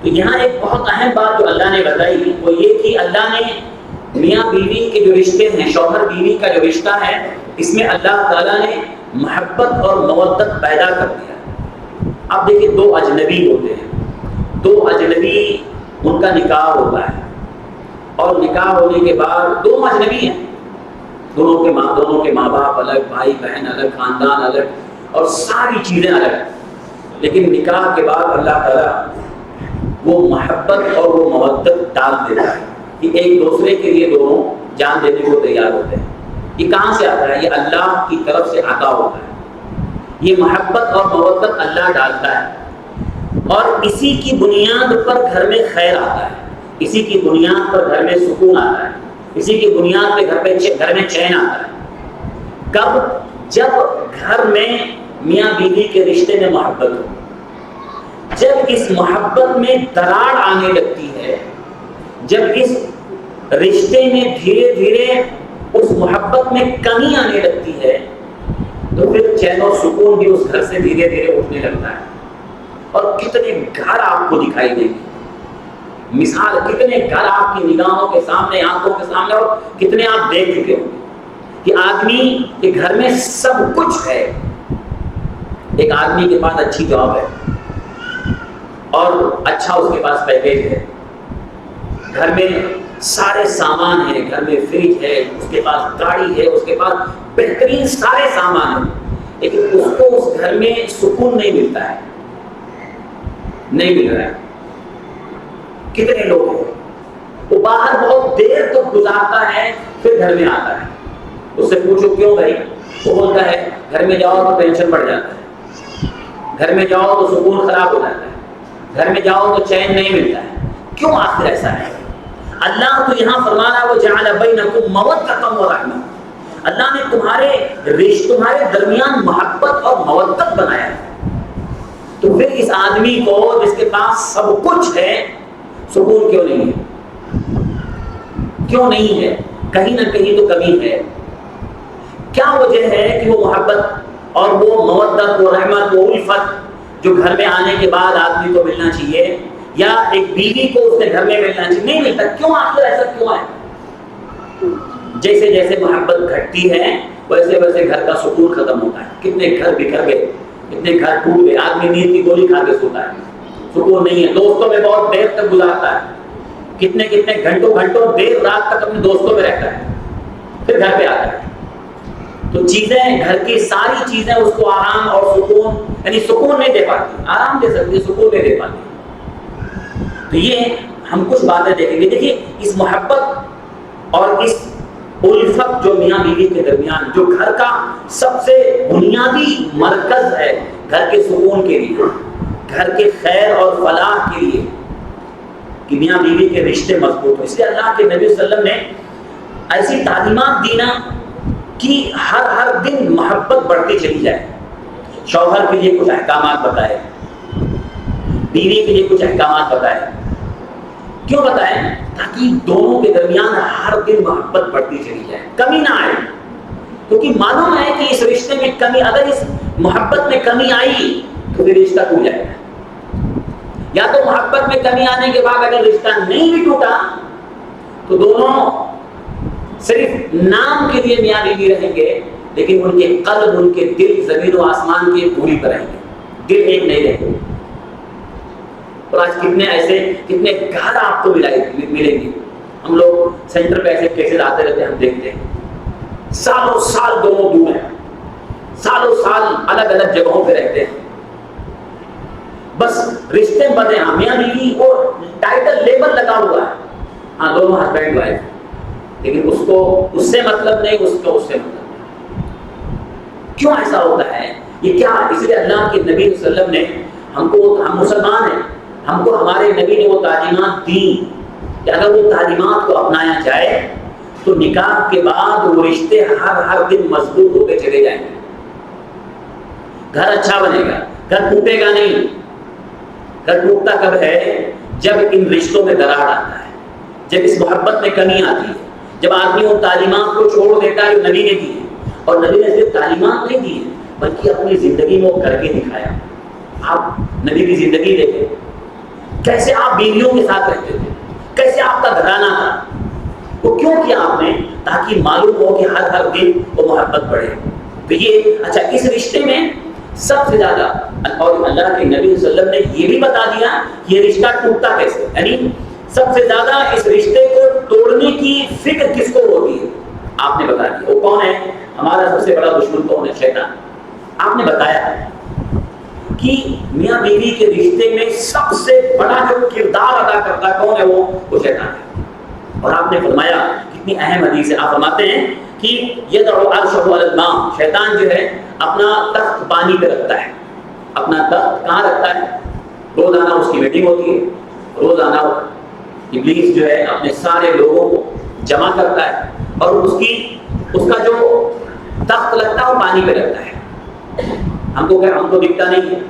تو یہاں ایک بہت اہم بات جو اللہ نے بتائی وہ یہ کہ اللہ نے میاں بیوی کے جو رشتے ہیں، شوہر بیوی کا جو رشتہ ہے، اس میں اللہ تعالیٰ نے محبت اور مودت پیدا کر دیا۔ اب دیکھیں، دو اجنبی ہوتے ہیں، دو اجنبی ان کا نکاح ہوتا ہے، اور نکاح ہونے کے بعد دو اجنبی ہیں، دونوں کے ماں باپ الگ، بھائی بہن الگ، خاندان الگ، اور ساری چیزیں الگ، لیکن نکاح کے بعد اللہ تعالیٰ وہ محبت اور وہ مودت ڈال دیتا ہے کہ ایک دوسرے کے لیے دونوں جان دینے کو تیار ہوتے ہیں۔ یہ کہاں سے آتا ہے؟ یہ اللہ کی طرف سے عطا ہوتا ہے۔ یہ محبت اور مودت اللہ ڈالتا ہے، اور اسی کی بنیاد پر گھر میں خیر آتا ہے، اسی کی بنیاد پر گھر میں سکون آتا ہے۔ اسی کی بنیاد پہ گھر میں چین آتا ہے. کب؟ جب گھر میں میاں بیوی کے رشتے میں محبت ہو. جب اس محبت میں دراڑ آنے لگتی ہے، جب اس رشتے میں دھیرے دھیرے اس محبت میں کمی آنے لگتی ہے، تو پھر چین و سکون بھی اس گھر سے دھیرے دھیرے اٹھنے لگتا ہے. اور کتنے گھر آپ کو دکھائی دیں گے، مثال کتنے گھر آپ کی نگاہوں کے سامنے، آنکھوں کے سامنے، اور کتنے آپ دیکھ چکے ہوں گے کہ آدمی کے گھر میں سب کچھ ہے. ایک آدمی کے پاس اچھی جاب ہے اور اچھا اس کے پاس پیکیج ہے، گھر میں سارے سامان ہیں، گھر میں فریج ہے، اس کے پاس گاڑی ہے، اس کے پاس بہترین سارے سامان ہیں، لیکن اس کو اس گھر میں سکون نہیں ملتا ہے، نہیں مل رہا ہے. کتنے لوگ ہیں وہ باہر بہت دیر تک گزارتا ہے، پھر گھر میں آتا ہے. اس سے پوچھو کیوں بھائی؟ وہ بولتا ہے گھر میں جاؤ تو ٹینشن بڑھ جاتا ہے، گھر میں جاؤ تو سکون خراب ہو جاتا ہے، گھر میں جاؤ تو چین نہیں ملتا ہے. کیوں آخر ایسا ہے؟ اللہ تو یہاں فرما رہا ہے وَجَعَلَ بَيْنَكُمْ مَوَدَّةً وَرَحْمَةً، اللہ نے تمہارے درمیان محبت اور مودت بنایا ہے. تو پھر اس آدمی کو جس کے پاس سب کچھ ہے سکون کیوں نہیں ہے؟ کیوں نہیں ہے؟ کہیں نہ کہیں تو کمی ہے. کیا وجہ ہے کہ وہ محبت اور وہ مودت، وہ رحمت، وہ الفت جو گھر میں آنے کے بعد آدمی کو ملنا چاہیے، یا ایک بیوی کو اس کے گھر میں ملنا چاہیے، نہیں ملتا؟ کیوں آخر ایسا کیوں ہے؟ جیسے جیسے محبت گھٹتی ہے ویسے ویسے گھر کا سکون ختم ہوتا ہے. کتنے گھر بکھر گئے، کتنے گھر ٹوٹ گئے. آدمی نیند کی گولی کھا کے سوتا ہے، سکون نہیں ہے. دوستوں میں بہت دیر تک گزارتا ہے، کتنے کتنے گھنٹوں دیر رات تک اپنے دوستوں میں رہتا ہے، پھر گھر پہ آتا ہے. تو چیزیں، گھر کی ساری چیزیں اس کو آرام اور سکون، یعنی سکون نہیں دے پاتی. آرام دے سکتی، سکون نہیں دے پاتی. تو یہ ہم کچھ باتیں دیکھیں گے. دیکھیے اس محبت اور اس الفت جو میاں بیوی کے درمیان، جو گھر کا سب سے بنیادی مرکز ہے گھر کے سکون کے لیے، گھر کے خیر اور فلاح کے لیے، کہ میاں بیوی کے رشتے مضبوط ہوں. اس لیے اللہ کے نبی صلی اللہ علیہ وسلم نے ایسی تعلیمات دینا کہ ہر دن محبت بڑھتی چلی جائے. شوہر کے لیے کچھ احکامات بتائے، بیوی کے لیے کچھ احکامات بتائے. کیوں بتائیں؟ تاکہ دونوں کے درمیان ہر دن محبت بڑھتی چلی جائے، کمی نہ آئے. کیونکہ معلوم ہے کہ اس رشتے میں کمی، اگر اس محبت میں کمی آئی تو پھر رشتہ ٹوٹ جائے گا. یا تو محبت میں کمی آنے کے بعد اگر رشتہ نہیں بھی ٹوٹا تو دونوں صرف نام کے لیے میاں بیوی رہیں گے، لیکن ان کے قلب، ان کے دل زمین و آسمان کی دوری پر رہیں گے، دل ایک نہیں رہیں گے. اور آج کتنے گھر آپ کو ملیں گے. ہم لوگ سینٹر پہ ایسے کیسز آتے رہتے ہیں، ہم دیکھتے ہیں سالوں سال دونوں دور ہیں، سالوں سال الگ الگ جگہوں پہ رہتے ہیں، بس رشتے بنے. ہاں میاں بیوی کو ٹائٹل لیبل لگا ہوا ہے، ہاں دونوں ہسبینڈ وائف، لیکن اس کو اس سے مطلب نہیں، اس کو اس سے مطلب. کیوں ایسا ہوتا ہے؟ یہ کیا؟ اس لیے اللہ کے نبی صلی اللہ علیہ وسلم نے ہم مسلمان ہیں، ہم کو ہمارے نبی نے وہ تعلیمات دی کہ اگر وہ تعلیمات کو اپنایا جائے تو نکاح کے بعد وہ رشتے ہر دن مضبوط ہوتے چلے جائیں گے. گھر اچھا بنے گا، گھر ٹوٹے گا نہیں. گھر ٹوٹتا کب ہے؟ جب ان رشتوں میں دراڑ آتا ہے، جب اس محبت میں کمی آتی ہے، جب آدمی ان تعلیمات کو چھوڑ دیتا ہے جو نبی نے دی ہے. اور نبی نے صرف تعلیمات نہیں دی بلکہ اپنی زندگی میں وہ کر کے دکھایا. آپ نبی کی زندگی دیکھیں، کیسے آپ بیویوں کے ساتھ رہتے تھے، کیسے آپ کا گھرانہ تھا. وہ کیوں کیا آپ نے؟ تاکہ معلوم ہو کہ ہر دن وہ محبت بڑھے. تو یہ اچھا، اس رشتے میں سب سے زیادہ، اور اللہ کے نبی صلی اللہ علیہ وسلم نے یہ بھی بتا دیا کہ یہ رشتہ ٹوٹتا کیسے. یعنی سب سے زیادہ اس رشتے کو توڑنے کی فکر کس کو ہوتی ہے؟ آپ نے بتا دیا. وہ کون ہے؟ ہمارا سب سے بڑا دشمن کون ہے؟ شیطان. آپ نے بتایا کہ میاں بیوی کے رشتے میں سب سے بڑا جو کردار ادا کرتا کون ہے؟ وہ شیطان ہے. اور آپ نے فرمایا، کتنی اہم حدیث ہے، آپ فرماتے ہیں کہ یدعو عرشہ علی الماء، شیطان جو ہے اپنا تخت پانی پہ رکھتا ہے. اپنا تخت کہاں رکھتا ہے؟ روزانہ اس کی میٹنگ ہوتی ہے، روزانہ ابلیس جو ہے اپنے سارے لوگوں کو جمع کرتا ہے اور اس کا جو تخت لگتا ہے وہ پانی پہ لگتا ہے. ہم کو دکھتا نہیں ہے,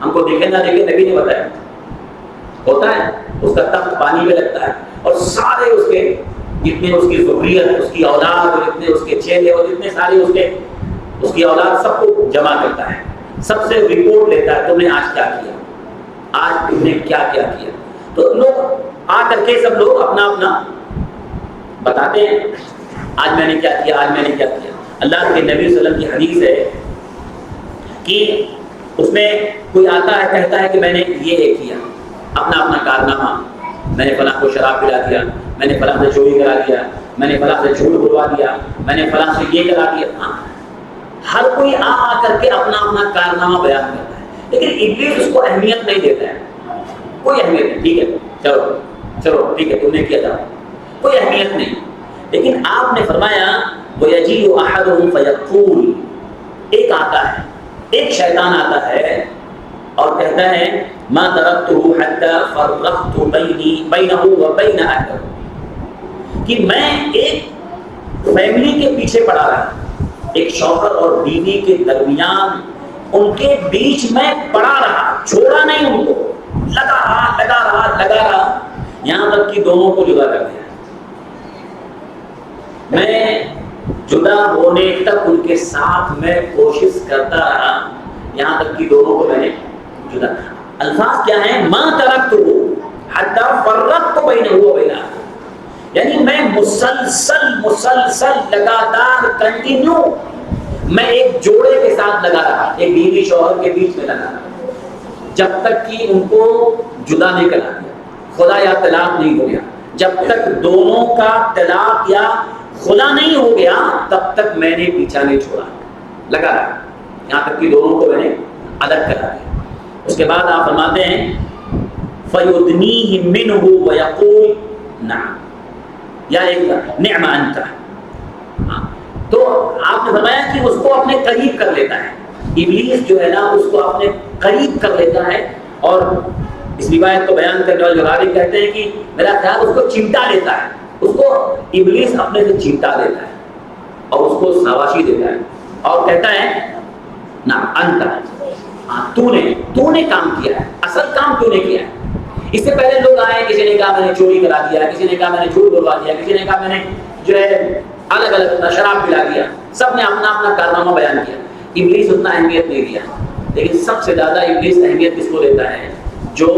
ہم کو دیکھے نہ دیکھے نبی نے بتایا ہوتا ہے. اس کا تخت پانی پہ لگتا ہے اور سارے اس کے جتنے اس کی ذریت, اس کی اولاد اور جتنے اس کے چیلے اور جتنے سارے اس کی اولاد سب کو جمع کرتا ہے, سب سے رپورٹ لیتا ہے تم نے آج کیا کیا, آج تم نے کیا کیا کیا. تو لوگ آ کر کے سب لوگ اپنا اپنا بتاتے ہیں آج میں نے کیا کیا, آج میں نے کیا کیا. اللہ کے نبی صلی اللہ علیہ وسلم کی حدیث ہے کہ اس میں کوئی آتا ہے کہتا ہے کہ میں نے یہ کیا, اپنا اپنا کارنامہ, میں نے فلاں کو شراب پلا دیا, میں نے فلاں سے چوری کرا دیا, میں نے فلاں سے جھوٹ بلوا دیا, میں نے فلاں سے یہ کرا دیا. ہاں, ہر کوئی آ کر کے اپنا اپنا کارنامہ بیان کرتا ہے, لیکن ابلیس اس کو اہمیت نہیں دیتا ہے. کوئی اہمیت نہیں, ٹھیک ہے چلو ٹھیک ہے تم نے کیا تھا, کوئی اہمیت نہیں. لیکن آپ نے فرمایا وَيَجِيءُ أَحَدُهُمْ فَيَقُولُ, ایک آتا ہے, ایک شیطان آتا ہے اور کہتا ہے مَا تَرَكْتُهُ حَتَّى فَرَّقْتُ بَيْنَهُ وَبَيْنَ أَهْلِهِ, کہ میں ایک فیملی کے پیچھے پڑا رہا, ایک شوہر اور بیوی کے درمیان ان کے بیچ میں پڑا رہا, چھوڑا نہیں ان کو, لگا رہا یہاں تک کہ دونوں کو جدا کر دیا. میں جدا ہونے تک ان کے ساتھ میں کوشش کرتا رہا یہاں تک کہ دونوں کو میں نے جدا. الفاظ کیا ہیں؟ ما ترکتہ حتی فرقت بینہ وبینہ, یعنی میں مسلسل لگاتار کنٹینیو میں ایک جوڑے کے ساتھ لگا رہا, ایک بیوی شوہر کے بیچ میں لگا رہا جب تک کہ ان کو جدا نہیں کرا دیا, خدا یا طلاق نہیں ہو گیا. جب تک دونوں کا طلاق یا خلا نہیں ہو گیا تب تک میں نے پیچھا نہیں چھوڑا, لگا رہا یہاں تک کہ دونوں کو میں نے الگ کرا دیا. اس کے بعد آپ فرماتے ہیں فَيُدْنِيهِ مِنْهُ وَيَقُولُ نَعَمْ, یا ایک نعم انت. تو آپ نے فرمایا کہ اس کو اپنے قریب کر لیتا ہے, ابلیس جو ہے نا اس کو اپنے قریب کر لیتا ہے. اور اس روایت کو بیان کرنے والے راوی کہتے ہیں کہ میرا خیال اس کو چمٹا لیتا ہے, اس کو ابلیس اپنے سے چمٹا لیتا ہے اور اس کو شاباشی دیتا ہے اور کہتا ہے نا انت, تو نے کام کیا ہے, اصل کام تو نے کیا ہے. اس سے پہلے لوگ آئے, کسی نے کہا میں نے چوری کرا دیا, کسی نے کہا میں نے جھوٹ بلوا دیا, کسی نے کہا میں نے جو ہے الگ شراب پلا دیا, سب نے اپنا اپنا کارنامہ بیان کیا. ابلیس اتنا اہمیت نہیں دیا, لیکن سب سے زیادہ ابلیس اہمیت کس کو دیتا ہے؟ جو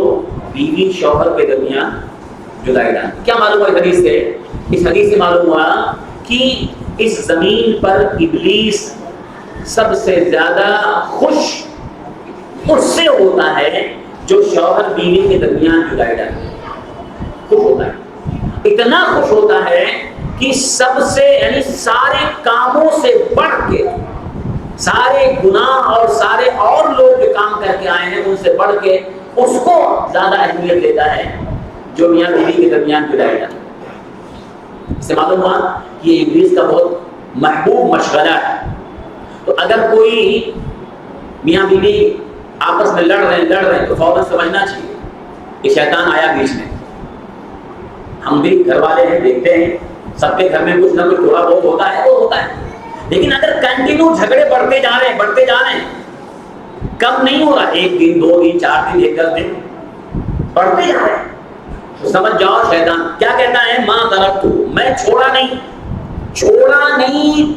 بیوی شوہر کے درمیان جدائی ڈال. کیا معلوم ہوا حدیث سے؟ اس حدیث سے معلوم ہوا کہ اس زمین پر ابلیس سب سے زیادہ خوش اس سے ہوتا ہے جو شوہر بیوی کے درمیان جدائی ڈال. خوش ہوتا ہے, اتنا خوش ہوتا ہے کہ سب سے یعنی سارے کاموں سے بڑھ کے, سارے گناہ اور سارے اور لوگ جو کام کر کے آئے ہیں ان سے بڑھ کے اس کو زیادہ اہمیت دیتا ہے جو میاں بیوی کے درمیان جدائی ڈال. اس سے معلوم ہوا کہ یہ ابلیس کا بہت محبوب مشغلہ ہے. تو اگر کوئی میاں بیوی آپس میں لڑ رہے ہیں تو فوراً سمجھنا چاہیے کہ شیطان آیا بیچ میں. ہم بھی گھر والے ہیں, دیکھتے ہیں سب کے گھر میں کچھ نہ کچھ تھوڑا بہت ہوتا ہے, وہ ہوتا ہے. لیکن اگر کنٹینیو جھگڑے بڑھتے جا رہے ہیں, کم نہیں ہو رہا, 1 دن 2 دن 4 دن 10 دن بڑھتے جا رہے ہیں, تو سمجھ جاؤ شیطان کیا کہتا ہے, ماں ترکتہ, میں چھوڑا نہیں,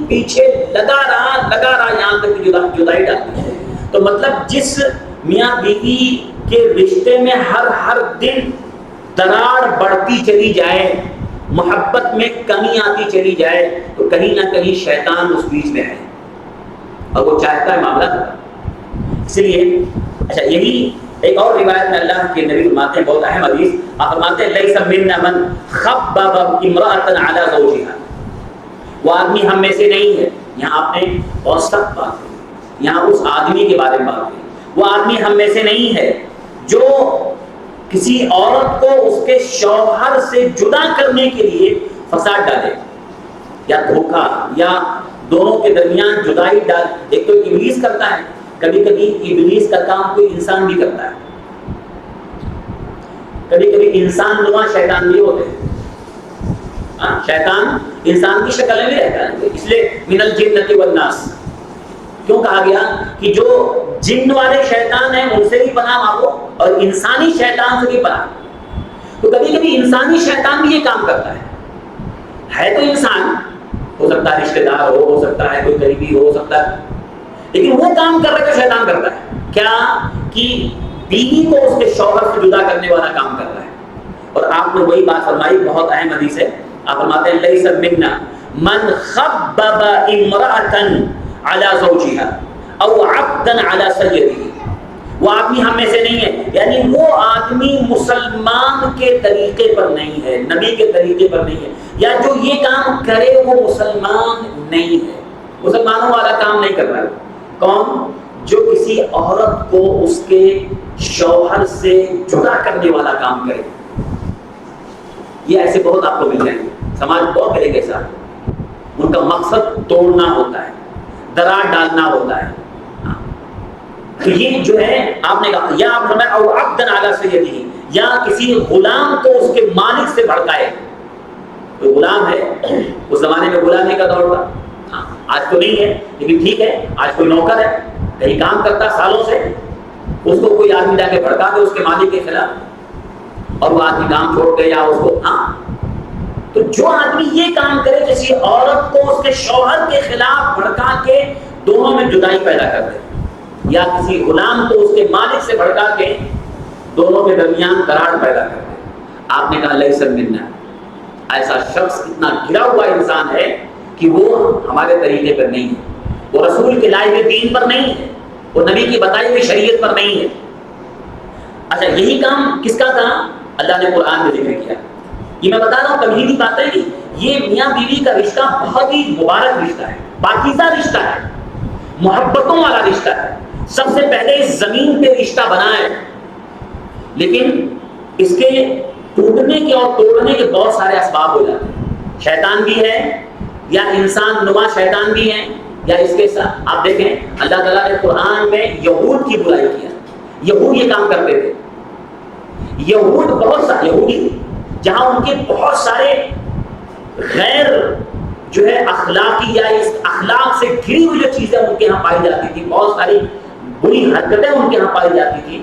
پیچھے لگا رہا یہاں تک کہ جدائی ڈالتی ہے. تو مطلب جس میاں بیوی کے رشتے میں ہر دن دراڑ بڑھتی چلی جائے, محبت میں کمی آتی چلی جائے, تو کہیں نہ کہیں شیطان اس بیچ میں ہے اور وہ چاہتا ہے معاملہ خراب. اس لیے اچھا یہی ایک اور روایت میں اللہ کے نبی فرماتے ہیں, بہت اہم حدیث, آپ فرماتے ہیں لیس منا من خبب امرأة علی زوجها, وہ آدمی ہم میں سے نہیں ہے. یہاں آپ نے بہت سخت بات ہے, یہاں اس آدمی کے بارے میں بات ہے. وہ آدمی ہم میں سے نہیں ہے جو کسی عورت کو اس کے شوہر سے جدا کرنے کے لیے فساد ڈالے یا دھوکہ یا دونوں کے درمیان جدائی ڈال. ایک تو ابلیس کرتا ہے, کبھی کبھی ابلیس کا کام کوئی انسان بھی کرتا ہے, کبھی کبھی انسان نما شیطان بھی ہوتے ہیں. شیطان انسان کی شکل میں رہتا ہے، اس لیے من الجنۃ والناس کیوں کہا گیا کہ جو جن والے شیطان ہیں ان سے بھی پناہ مانگو اور انسانی شیطان سے بھی پناہ۔ تو کبھی کبھی انسانی شیطان بھی یہ کام کرتا ہے تو انسان ہو سکتا ہے، رشتہ دار ہو سکتا ہے، کوئی قریبی ہو سکتا ہے، لیکن وہ کام کر رہا ہے شیطان کرتا ہے کیا کہ بیوی کو اس کے شوہر سے جدا کرنے والا کام کر رہا ہے۔ اور آپ نے وہی بات فرمائی، بہت اہم حدیث ہے، آپ فرماتے ہیں لیس منا من خبب امرأة على زوجها او عبدا على سیدہ، وہ آدمی ہم میں سے نہیں ہے، یعنی وہ آدمی مسلمان کے طریقے پر نہیں ہے، نبی کے طریقے پر نہیں ہے، یا جو یہ کام کرے وہ مسلمان نہیں ہے، مسلمانوں والا کام نہیں کر رہا ہے۔ کون؟ جو کسی عورت کو اس کے شوہر سے جدا کرنے والا کام کرے۔ یہ ایسے بہت آپ کو مل جائیں گے، سماج بہت کرے گے ساتھ، ان کا مقصد توڑنا ہوتا ہے، درار ڈالنا ہوتا ہے۔ تو یہ جو ہے آپ نے کہا، یا آپ فرمایا او عبدا علی سیدہ، یا کسی غلام کو اس کے مالک سے بھڑکائے۔ کوئی غلام ہے، اس زمانے میں غلامی کا دور تھا، آج تو نہیں ہے لیکن ٹھیک ہے، آج کوئی نوکر ہے کہیں کام کرتا سالوں سے، اس کو کوئی آدمی جا کے بھڑکا دے اس کے مالک کے خلاف اور وہ آدمی کام چھوڑ کے یا اس کو تو جو آدمی یہ کام کرے کسی عورت کو اس کے شوہر کے خلاف بھڑکا کے دونوں میں جدائی پیدا کر دے، یا کسی غلام کو اس کے مالک سے بھڑکا کے دونوں کے درمیان دراڑ پیدا کر دے، آپ نے کہا لیس منا، ایسا شخص اتنا گرا ہوا انسان ہے کہ وہ ہمارے طریقے پر نہیں ہے، وہ رسول کے لائے ہوئے دین پر نہیں ہے، وہ نبی کی بتائی ہوئی شریعت پر نہیں ہے۔ اچھا یہی کام کس کا تھا؟ اللہ نے قرآن میں ذکر کیا۔ یہ میں بتا رہا ہوں تمہیدی باتیں کہ یہ میاں بیوی کا رشتہ بہت ہی مبارک رشتہ ہے، پاکیزہ رشتہ ہے، محبتوں والا رشتہ ہے، سب سے پہلے اس زمین پہ رشتہ بنا ہے، لیکن اس کے ٹوٹنے کے اور توڑنے کے بہت سارے اسباب ہو جاتے ہیں۔ شیطان بھی ہے یا انسان نما شیطان بھی ہے، یا اس کے ساتھ آپ دیکھیں اللہ تعالیٰ نے قرآن میں یہود کی برائی کیا، یہود یہ کام کرتے تھے، یہود بہت سارے یہودی جہاں ان کے بہت سارے غیر جو ہے اخلاقی یا اس اخلاق سے گھری ہوئی جو چیزیں ان کے ہاں پائی جاتی تھی، بہت ساری بری حرکتیں ان کے ہاں پائی جاتی تھی،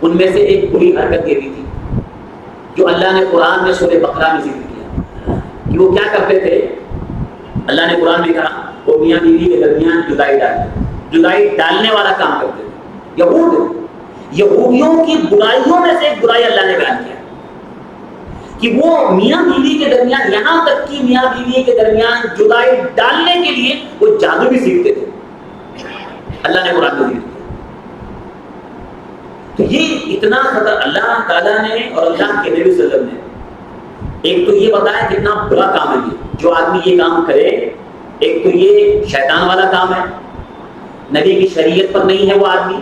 ان میں سے ایک بری حرکت یہ بھی تھی جو اللہ نے قرآن میں سورہ بقرہ میں ذکر کیا کہ وہ کیا کرتے تھے۔ اللہ نے قرآن میں کہا وہ میاں بیوی کے درمیان جدائی ڈالنے والا کام کرتے تھے۔ یہودیوں کی برائیوں میں سے ایک برائی اللہ نے بیان کیا کہ وہ میاں بیوی کے درمیان، یہاں تک کہ میاں بیوی کے درمیان جدائی ڈالنے کے لیے وہ جادو بھی سیکھتے تھے، اللہ نے قرآن میں ذکر کیا۔ تو یہ اتنا خطر اللہ تعالیٰ نے اور اللہ کے نبی صلی اللہ علیہ وسلم نے ایک تو یہ بتایا کتنا برا کام ہے یہ، جو آدمی یہ کام کرے، ایک تو یہ شیطان والا کام ہے، نبی کی شریعت پر نہیں ہے وہ آدمی،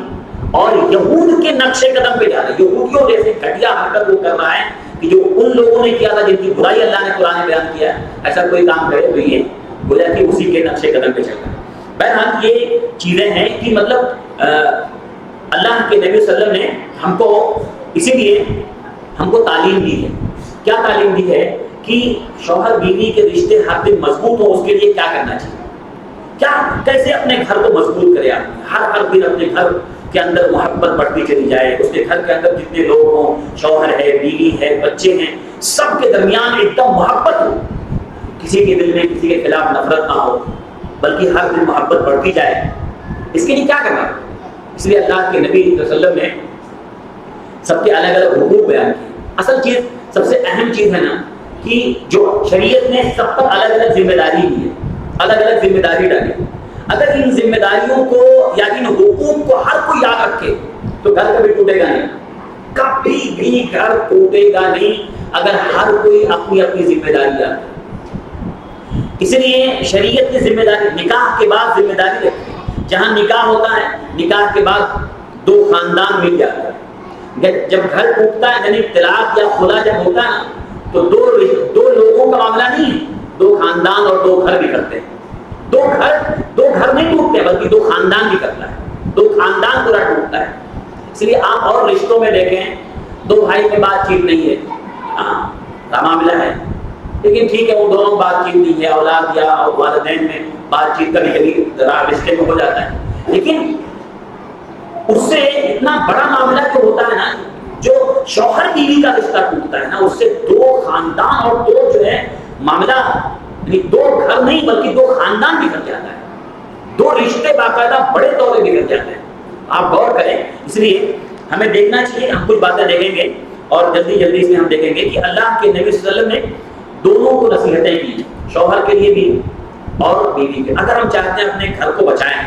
اور یہود کے نقش قدم پہ جا رہا ہے، یہودیوں جیسے گھٹیا حرکت وہ کر رہا ہے کہ جو ان لوگوں نے کیا تھا جن کی برائی اللہ نے قرآن میں بیان کیا ہے، ایسا کوئی کام کرے تو یہ گویا کہ اسی کے نقش قدم پہ چل رہا ہے۔ بہرحال یہ چیزیں ہیں کہ مطلب اللہ کے نبی صلی اللہ علیہ وسلم نے ہم کو اسی لیے ہم کو تعلیم دی ہے۔ کیا تعلیم دی ہے؟ کہ شوہر بیوی کے رشتے ہر دن مضبوط ہوں، اس کے لیے کیا کرنا چاہیے، کیا کیسے اپنے گھر کو مضبوط کرے، ہر دن اپنے گھر کے اندر محبت بڑھتی چلی جائے، اس کے گھر کے اندر جتنے لوگ ہوں، شوہر ہے، بیوی ہے، بچے ہیں، سب کے درمیان ایک دم محبت ہو، کسی کے دل میں کسی کے خلاف نفرت نہ ہو، بلکہ ہر دن محبت بڑھتی جائے۔ اس کے لیے کیا کرنا؟ اس لیے اللہ کے نبی صلی اللہ علیہ وسلم نے سب کے الگ الگ حقوق بیان کیے۔ اصل چیز سب سے اہم چیز ہے نا کہ جو شریعت نے سب پر الگ الگ ذمہ داری دی ہے، الگ الگ ذمہ داری ڈالی۔ اگر ان ذمہ داریوں کو یا ان حقوق کو ہر کوئی یاد رکھے تو گھر کبھی ٹوٹے گا نہیں، کبھی بھی گھر ٹوٹے گا نہیں اگر ہر کوئی اپنی اپنی ذمہ داری یاد رکھے۔ اس لیے شریعت نے ذمہ داری، نکاح کے بعد ذمہ داری رکھی، جہاں نکاح ہوتا ہے نکاح کے بعد دو خاندان مل جاتا ہے، جب گھر ٹوٹتا ہے یعنی طلاق یا خلا جب ہوتا ہے نا تو دو لوگوں کا معاملہ نہیں ہے، دو خاندان اور دو گھر بھی کرتے ہیں، دو گھر نہیں ٹوٹتے بلکہ دو خاندان بھی کرتا ہے، دو خاندان پورا ٹوٹتا ہے۔ اس لیے آپ اور رشتوں میں دیکھیں، دو بھائی میں بات چیت نہیں ہے، ہاں معاملہ ہے، لیکن ٹھیک ہے وہ دونوں بات چیت نہیں ہے، اولاد یا والدین میں بات چیت کبھی کبھی رشتے میں ہو جاتا ہے، لیکن اس سے اتنا بڑا معاملہ جو ہوتا ہے نا، جو شوہر بیوی کا رشتہ ٹوٹتا ہے نا، اس سے دو خاندان اور دو جو ہے معاملہ، یعنی دو گھر نہیں بلکہ دو خاندان بگڑ جاتا ہے، دو رشتے باقاعدہ بڑے طور پہ بگڑ جاتے ہیں. آپ غور کریں. اس لیے ہمیں دیکھنا چاہیے، ہم کچھ باتیں دیکھیں گے اور جلدی جلدی سے ہم دیکھیں گے کہ اللہ کے نبی صلی اللہ علیہ وسلم نے دونوں کو نصیحتیں کی، شوہر کے لیے بھی اور بیوی کے. اگر ہم چاہتے ہیں اپنے گھر کو بچائیں،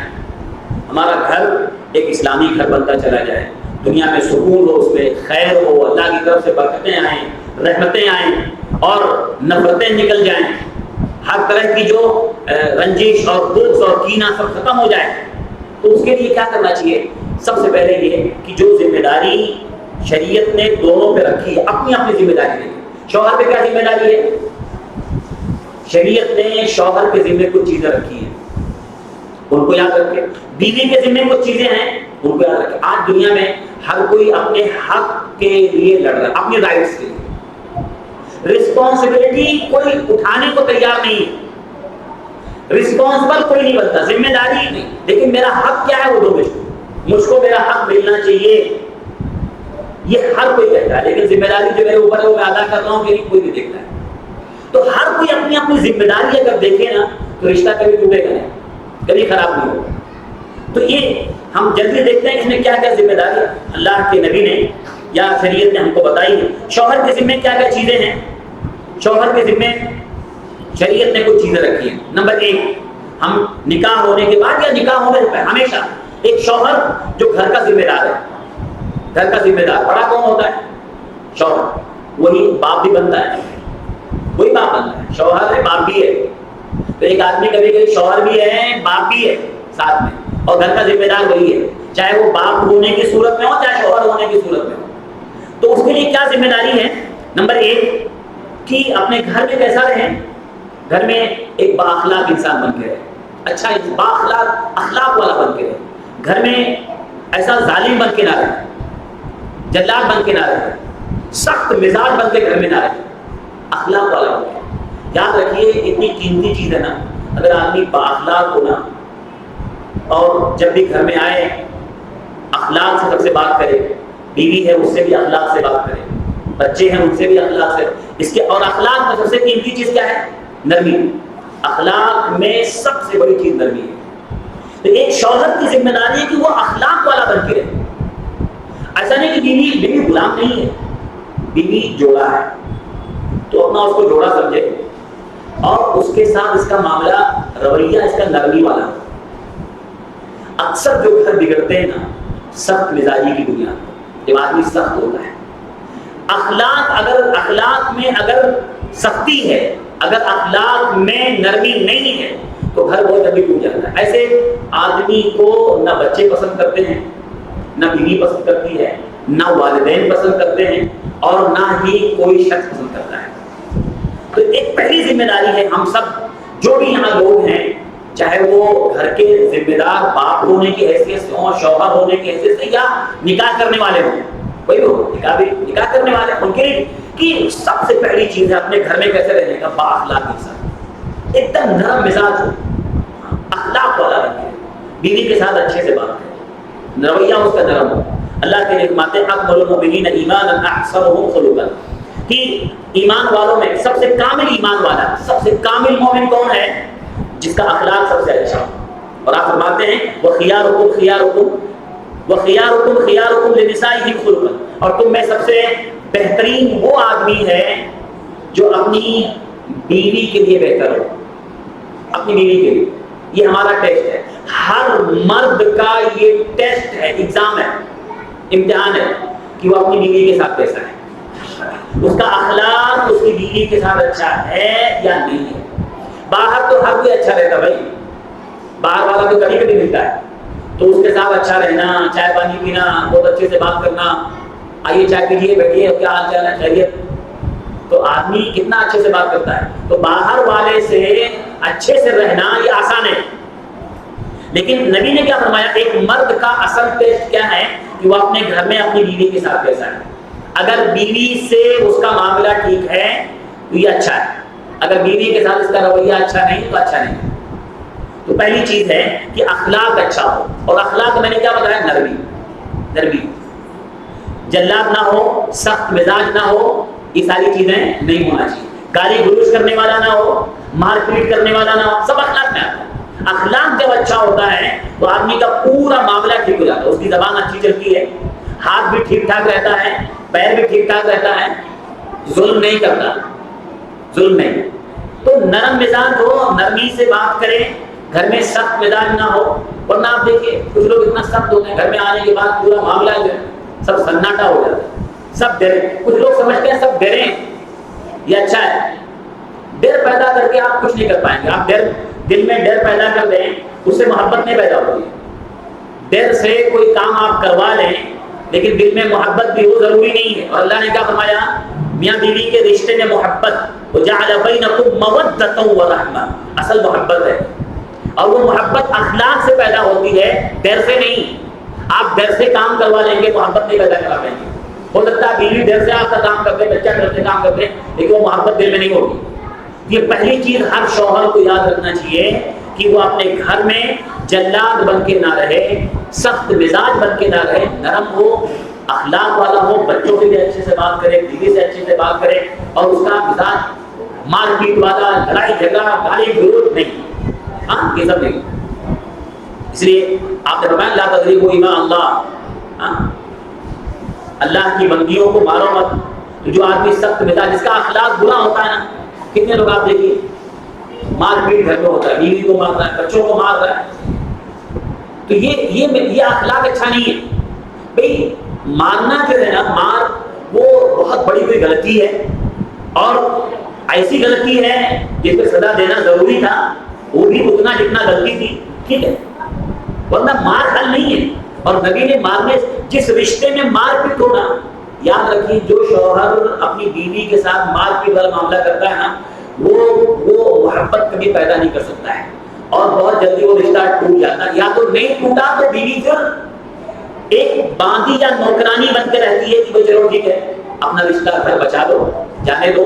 ہمارا گھر ایک اسلامی گھر بنتا چلا جائے، دنیا میں سکون ہو، اس میں خیر ہو، اللہ کی طرف سے برکتیں آئیں، رحمتیں آئیں اور نفرتیں نکل جائیں، ہر طرح کی جو رنجش اور بغض اور کینہ سب ختم ہو جائے، تو اس کے لیے کیا کرنا چاہیے؟ سب سے پہلے یہ کہ جو ذمہ داری شریعت نے دونوں پہ رکھی ہے، اپنی اپنی ذمہ داری رکھی. شوہر پہ کیا ذمہ داری ہے؟ شریعت نے شوہر کے ذمہ کچھ چیزیں رکھی ہیں، ان کو یاد رکھے. بیوی کے ذمہ کچھ چیزیں ہیں، ان کو یاد رکھے. آج دنیا میں ہر کوئی اپنے حق کے لیے لڑ رہا ہے، اپنے رائٹس کے لیے. رسپانسبلٹی کوئی اٹھانے کو تیار نہیں ہے، رسپانسبل کوئی نہیں بنتا، ذمہ داری نہیں. لیکن میرا حق کیا ہے وہ دو مجھ کو میرا حق ملنا چاہیے، یہ ہر کوئی کہتا ہے. لیکن ذمہ داری جو میرے اوپر ہے وہ میں ادا کر رہا ہوں کہ نہیں، کوئی نہیں دیکھتا ہے. تو ہر کوئی اپنی اپنی ذمہ داری اگر دیکھے نا تو رشتہ کبھی ٹوٹے گا نہیں، کبھی خراب نہیں ہوگا. تو یہ ہم جلدی دیکھتے ہیں اس میں کیا کیا ذمہ داری اللہ کے نبی نے یا شریعت نے ہم کو بتائی ہے. شوہر کے ذمہ کیا کیا چیزیں ہیں؟ شوہر کے ذمہ شریعت نے کچھ چیزیں رکھی ہیں. نمبر 1، ہم نکاح ہونے کے بعد یا نکاح ہونے سے پہلے ہمیشہ ایک شوہر جو گھر کا ذمہ دار ہے، گھر کا ذمہ دار بڑا کون ہوتا ہے؟ شوہر. وہی باپ بھی بنتا ہے، وہی باپ بنتا ہے. شوہر ہے، باپ بھی ہے. تو ایک آدمی کبھی کبھی شوہر بھی ہے، باپ بھی ہے ساتھ میں، اور گھر کا ذمہ دار وہی ہے، چاہے وہ باپ ہونے کی صورت میں ہو چاہے شوہر ہونے کی صورت میں ہو. تو اس کے لیے کیا ذمہ داری ہے؟ نمبر 1 کہ اپنے گھر میں کیسا رہیں؟ گھر میں ایک بااخلاق انسان بن کے رہے، اچھا بااخلاق اخلاق والا بن کے رہے. گھر میں ایسا ظالم بن کے نہ رہے، جلاد بن کے نہ رہے، سخت مزاج بن کے گھر میں نہ رہے، اخلاق والا بن کے. یاد رکھیے اتنی قیمتی چیز ہے نا، اگر آدمی بااخلاق ہو نا اور جب بھی گھر میں آئے اخلاق سے سب سے بات کرے، بیوی ہے اس سے بھی اخلاق سے بات کرے، بچے ہیں ان سے بھی اخلاق سے. اس کے اور اخلاق میں سب سے قیمتی چیز کیا ہے؟ نرمی. اخلاق میں سب سے بڑی چیز نرمی ہے. تو ایک شوہر کی ذمہ داری ہے کہ وہ اخلاق والا بن کے رہے. ایسا نہیں کہ بیوی غلام نہیں ہے، بیوی جوڑا ہے تو اپنا اس کو جوڑا سمجھے اور اس کے ساتھ اس کا معاملہ رویہ اس کا نرمی والا. اکثر جو گھر بگڑتے ہیں نا سخت مزاجی کی بنیاد، جب آدمی سخت ہوتا ہے. اخلاق میں اگر سختی ہے، اگر اخلاق میں نرمی نہیں ہے تو گھر بہت جلدی ٹوٹ جاتا ہے. ایسے آدمی کو نہ بچے پسند کرتے ہیں، نہ بیوی پسند کرتی ہے، نہ والدین پسند کرتے ہیں اور نہ ہی کوئی شخص پسند کرتا ہے. تو ایک پہلی ذمہ داری ہے ہم سب جو بھی یہاں لوگ ہیں، چاہے وہ گھر کے ذمہ دار باپ ہونے کی حیثیت سے ہوں، شوہر ہونے کی حیثیت سے، یا نکاح کرنے والے ہوں، کوئی ہو نکاح کرنے والے ان کے لیے کہ سب سے پہلی چیز ہے اپنے گھر میں کیسے رہنے کا بااخلاق انسان، ایک دم نرم مزاج ہو، اخلاق والا رہے، بیوی کے ساتھ اچھے سے بات کرے، رویہ اس کا نرم ہو. اللہ کے فرماتے ہیں اکمل المؤمنین ایمانا احسنهم خلقا، کہ ایمان والوں میں سب سے کامل ایمان والا، سب سے کامل مومن کون ہے؟ جس کا اخلاق سب سے اچھا. اور آپ فرماتے ہیں وَخِيَارُكُمْ لِنِسَائِهِمْ خُلُقًا، اور تم میں سب سے بہترین وہ آدمی ہے جو اپنی بیوی کے لیے بہتر ہو، اپنی بیوی کے لیے. یہ ہمارا ٹیسٹ ہے، ہر مرد کا یہ ٹیسٹ ہے، ایگزام ہے، امتحان ہے کہ وہ اپنی بیوی کے ساتھ کیسا ہے، اس کا اخلاق اس کی بیوی کے ساتھ اچھا ہے یا نہیں ہے. باہر تو ہر کوئی اچھا رہتا بھائی، باہر والا تو کبھی کبھی ملتا ہے تو اس کے ساتھ اچھا رہنا، چائے پانی پینا، بہت اچھے سے بات کرنا، آئیے چائے پیجیے، بیٹھیے، کیا حال چال ہے، خیریت. تو آدمی کتنا اچھے سے بات کرتا ہے. تو باہر والے سے اچھے سے رہنا یہ آسان ہے. لیکن نبی نے کیا فرمایا؟ ایک مرد کا اصل ٹیسٹ کیا ہے کہ وہ اپنے گھر میں اپنی بیوی کے ساتھ کیسا ہے. اگر بیوی سے اس کا معاملہ ٹھیک ہے تو یہ اچھا ہے. اگر بیوی کے ساتھ اس کا رویہ اچھا نہیں تو اچھا نہیں. تو پہلی چیز ہے کہ اخلاق اچھا ہو. اور اخلاق میں نے کیا بتایا؟ نرمی، جلاد نہ ہو، سخت مزاج نہ ہو، یہ ساری چیزیں نہیں ہونا چاہیے. گالی گلوچ کرنے والا نہ ہو، مار پیٹ کرنے والا نہ ہو، سب اخلاق میں آتا ہے. اخلاق جب اچھا ہوتا ہے تو آدمی کا پورا معاملہ ٹھیک ہو جاتا ہے. اس کی زبان اچھی چلتی ہے، ہاتھ بھی ٹھیک ٹھاک رہتا ہے، پیر بھی ٹھیک ٹھاک رہتا ہے، ظلم نہیں کرتا، ظلم نہیں. تو نرم مزاج ہو، نرمی سے بات کریں، گھر میں سخت مزاج نہ ہو. ورنہ آپ دیکھیے کچھ لوگ اتنا سخت ہوتے ہیں، گھر میں آنے کے بعد پورا معاملہ جو ہے سب سناٹا ہو جاتا ہے، سب ڈرے. کچھ لوگ سمجھتے ہیں سب ڈرے یہ اچھا ہے. ڈر پیدا کر کے آپ کچھ نہیں کر پائیں گے. آپ دل میں ڈر پیدا کر دیں، اس سے محبت نہیں پیدا ہوتی. ڈر سے کوئی کام آپ کروا لیں لیکن دل میں محبت بھی ہو ضروری نہیں ہے. اور اللہ نے کیا فرمایا؟ میاں بیوی کے رشتے میں محبت، وجعل بینکم مودۃ ورحمہ، اصل محبت ہے. اور وہ محبت اخلاق سے پیدا ہوتی ہے، ڈر سے نہیں. آپ ڈر سے کام کروا لیں گے، محبت نہیں پیدا کرا پائیں گے. ہو سکتا ہے بیوی ڈر سے آپ کا کام کرتے، بچہ ڈر سے کام کرتے، لیکن وہ محبت دل میں نہیں ہوگی. یہ پہلی چیز ہر شوہر کو یاد رکھنا چاہیے کہ وہ اپنے گھر میں جلاد بن کے نہ رہے، سخت مزاج بن کے نہ رہے، نرم ہو، اخلاق والا ہو، بچوں کے لیے اچھے سے بات کرے، بیوی سے اچھے سے بات کرے، اور اس کا مزاج مار پیٹ والا، لڑائی جھگڑا، گالی گلوچ نہیں. ہاں یہ سب نہیں. اس لیے آپ نے فرمایا لا تضربوا اماء اللہ، اللہ کی بندیوں کو مارو مت. تو جو آدمی سخت مزاج، جس کا اخلاق برا ہوتا ہے نا، کتنے لوگ آپ دیکھیے مار پیٹ گھر میں ہوتا ہے، بیوی کو مار رہا ہے، بچوں کو مار رہا ہے. تو یہ اخلاق اچھا نہیں ہے. بھئی مارنا جو ہے نا، مار وہ بہت بڑی کوئی غلطی ہے، اور ایسی غلطی ہے جس پہ سزا دینا ضروری تھا، وہ بھی اتنا جتنا غلطی تھی، ٹھیک ہے، ورنہ مار حل نہیں ہے. اور نبی نے مارنے، جس رشتے میں مار پیٹ ہونا، یاد رکھیے جو شوہر اپنی بیوی کے ساتھ مار پیٹ والا معاملہ کرتا ہے نا، وہ محبت کبھی پیدا نہیں کر سکتا ہے، اور بہت جلدی وہ رشتہ ٹوٹ جاتا ہے. یا تو نہیں ٹوٹا تو بیوی پھر ایک باندھی یا نوکرانی بن کے رہتی ہے کہ چلو ٹھیک ہے اپنا رشتہ گھر بچا دو، جانے دو،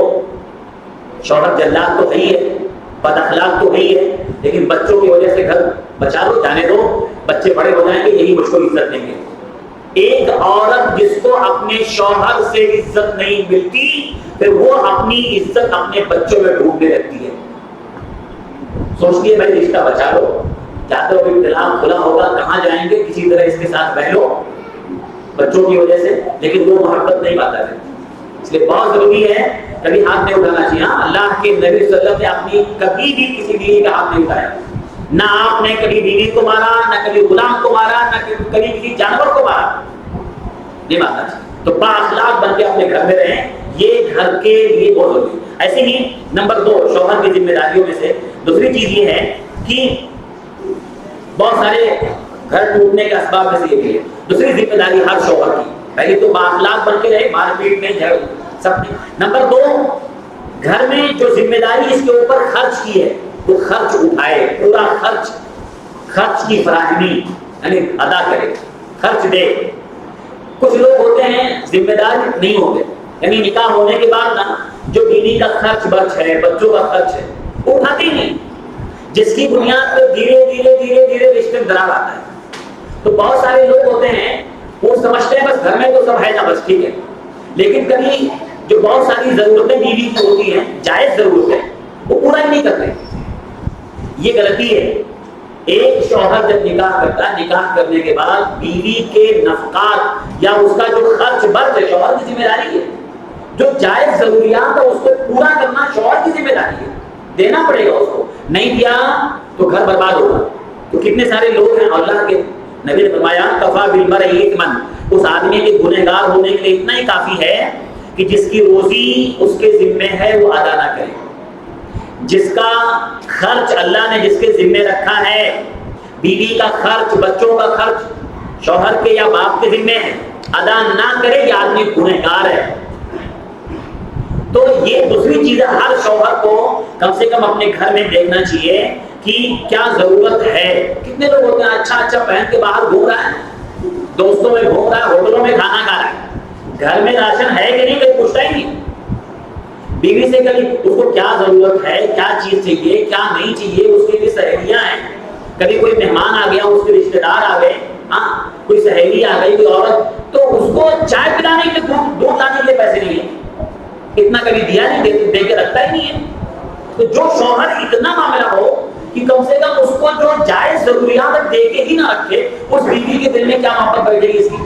شوہر جلاد تو ہے ہی ہے، بد اخلاق تو ہے ہی ہے، لیکن بچوں کی وجہ سے گھر بچا دو، جانے دو، بچے بڑے ہو جائیں گے، یہی مجھ کو عزت دیں گے. ایک عورت جس کو اپنے شوہر سے عزت نہیں ملتی، پھر وہ اپنی عزت اپنے بچوں میں ڈھونڈنے لگتی ہے. سوچتی ہے بھائی رشتہ بچا لو، جاتے ہو ابتلا کھلا ہوگا، کہاں جائیں گے، کسی طرح اس کے ساتھ رہ لو بچوں کی وجہ سے، لیکن وہ محبت نہیں پاتا ہے. اس لیے بہت ضروری ہے کبھی ہاتھ نہیں اٹھانا چاہیے. اللہ کے نبی صلی اللہ علیہ وسلم نے اپنی کبھی بھی کسی بیوی کا ہاتھ نہیں اٹھایا. نہ آپ نے کبھی بیوی کو مارا، نہ کبھی غلام کو مارا، نہ کبھی کسی جانور کو مارا، نہیں مارنا چاہیے. تو با اخلاق بن کے اپنے گھر میں رہیں، یہ گھر کے لیے بہت ضروری ہے. ایسے ہی نمبر 2 شوہر کی ذمہ داریوں میں سے دوسری چیز یہ ہے کہ بہت سارے گھر ٹوٹنے کے اسباب میں سے یہ بھی ہے. دوسری ذمہ داری ہر شوہر کی، پہلے تو با اخلاق بن کے رہے، مار پیٹ میں جھگڑ سب نہیں. نمبر 2 گھر میں جو ذمہ داری اس کے اوپر خرچ کی ہے وہ خرچ اٹھائے، پورا خرچ کی فراہمی یعنی ادا کرے، خرچ دے. کچھ لوگ ہوتے ہیں ذمہ دار نہیں ہوتے، یعنی نکاح ہونے کے بعد نا جو بیوی کا خرچ برچ ہے، بچوں کا خرچ ہے، وہ اٹھاتے ہی نہیں، جس کی بنیاد پہ دھیرے رشتے میں درار آتا ہے. تو بہت سارے لوگ ہوتے ہیں وہ سمجھتے ہیں بس گھر میں تو سب ہے نا، بس ٹھیک ہے، لیکن کبھی جو بہت ساری ضرورتیں بیوی کی ہوتی ہیں، جائز ضرورتیں، وہ پورا ہی نہیں کرتے. یہ غلطی ہے. ایک شوہر جب نکاح کرتا ہے، نکاح کرنے کے بعد بیوی کے نفقات یا اس کا جو خرچ برچ ہے شوہر کی ذمہ داری ہے. جو جائز ضروریات ہے اس کو پورا کرنا شوہر کی ذمہ داری ہے، دینا پڑے گا اس کو. نہیں دیا تو گھر برباد ہوگا. تو کتنے سارے لوگ ہیں، اللہ کے نبی نے فرمایا کفا بالمرء اثما، اس آدمی کے گنہگار ہونے کے لیے اتنا ہی کافی ہے کہ جس کی روزی اس کے ذمے ہے وہ ادا نہ کرے، جس کا خرچ اللہ نے جس کے ذمے رکھا ہے، بیوی کا خرچ، بچوں کا خرچ شوہر کے یا باپ کے ذمے ہے، ادا نہ کرے، یہ آدمی گنہگار ہے. تو یہ دوسری چیز ہے، ہر شوہر کو کم سے کم اپنے گھر میں دیکھنا چاہیے کہ کیا ضرورت ہے. کتنے لوگ ہوتے ہیں اچھا پہن کے باہر گھوم رہا ہے، دوستوں میں گھوم رہا ہے، ہوٹلوں میں کھانا کھا رہا ہے، گھر میں راشن ہے کہ نہیں کوئی پوچھتا ہی نہیں. بیوی سے کبھی اس کو کیا ضرورت ہے، کیا چیز چاہیے، کیا نہیں چاہیے، اس کے لیے سہیلیاں ہیں. کبھی کوئی مہمان آ گیا، اس کے رشتے دار آ گئے، ہاں کوئی سہیلی آ گئی، کوئی عورت، تو اس کو چائے پلانے کے لیے دودھ لانے کے لیے پیسے نہیں ہیں، اتنا کبھی دیا نہیں، دے کے رکھتا ہی نہیں ہے. تو جو شوہر اتنا معاملہ ہو کہ کم سے کم اس کو جو جائز ضروریات دے کے ہی نہ رکھے، اس بیوی کے دل میں کیا محبت بیٹھے گی اس کی.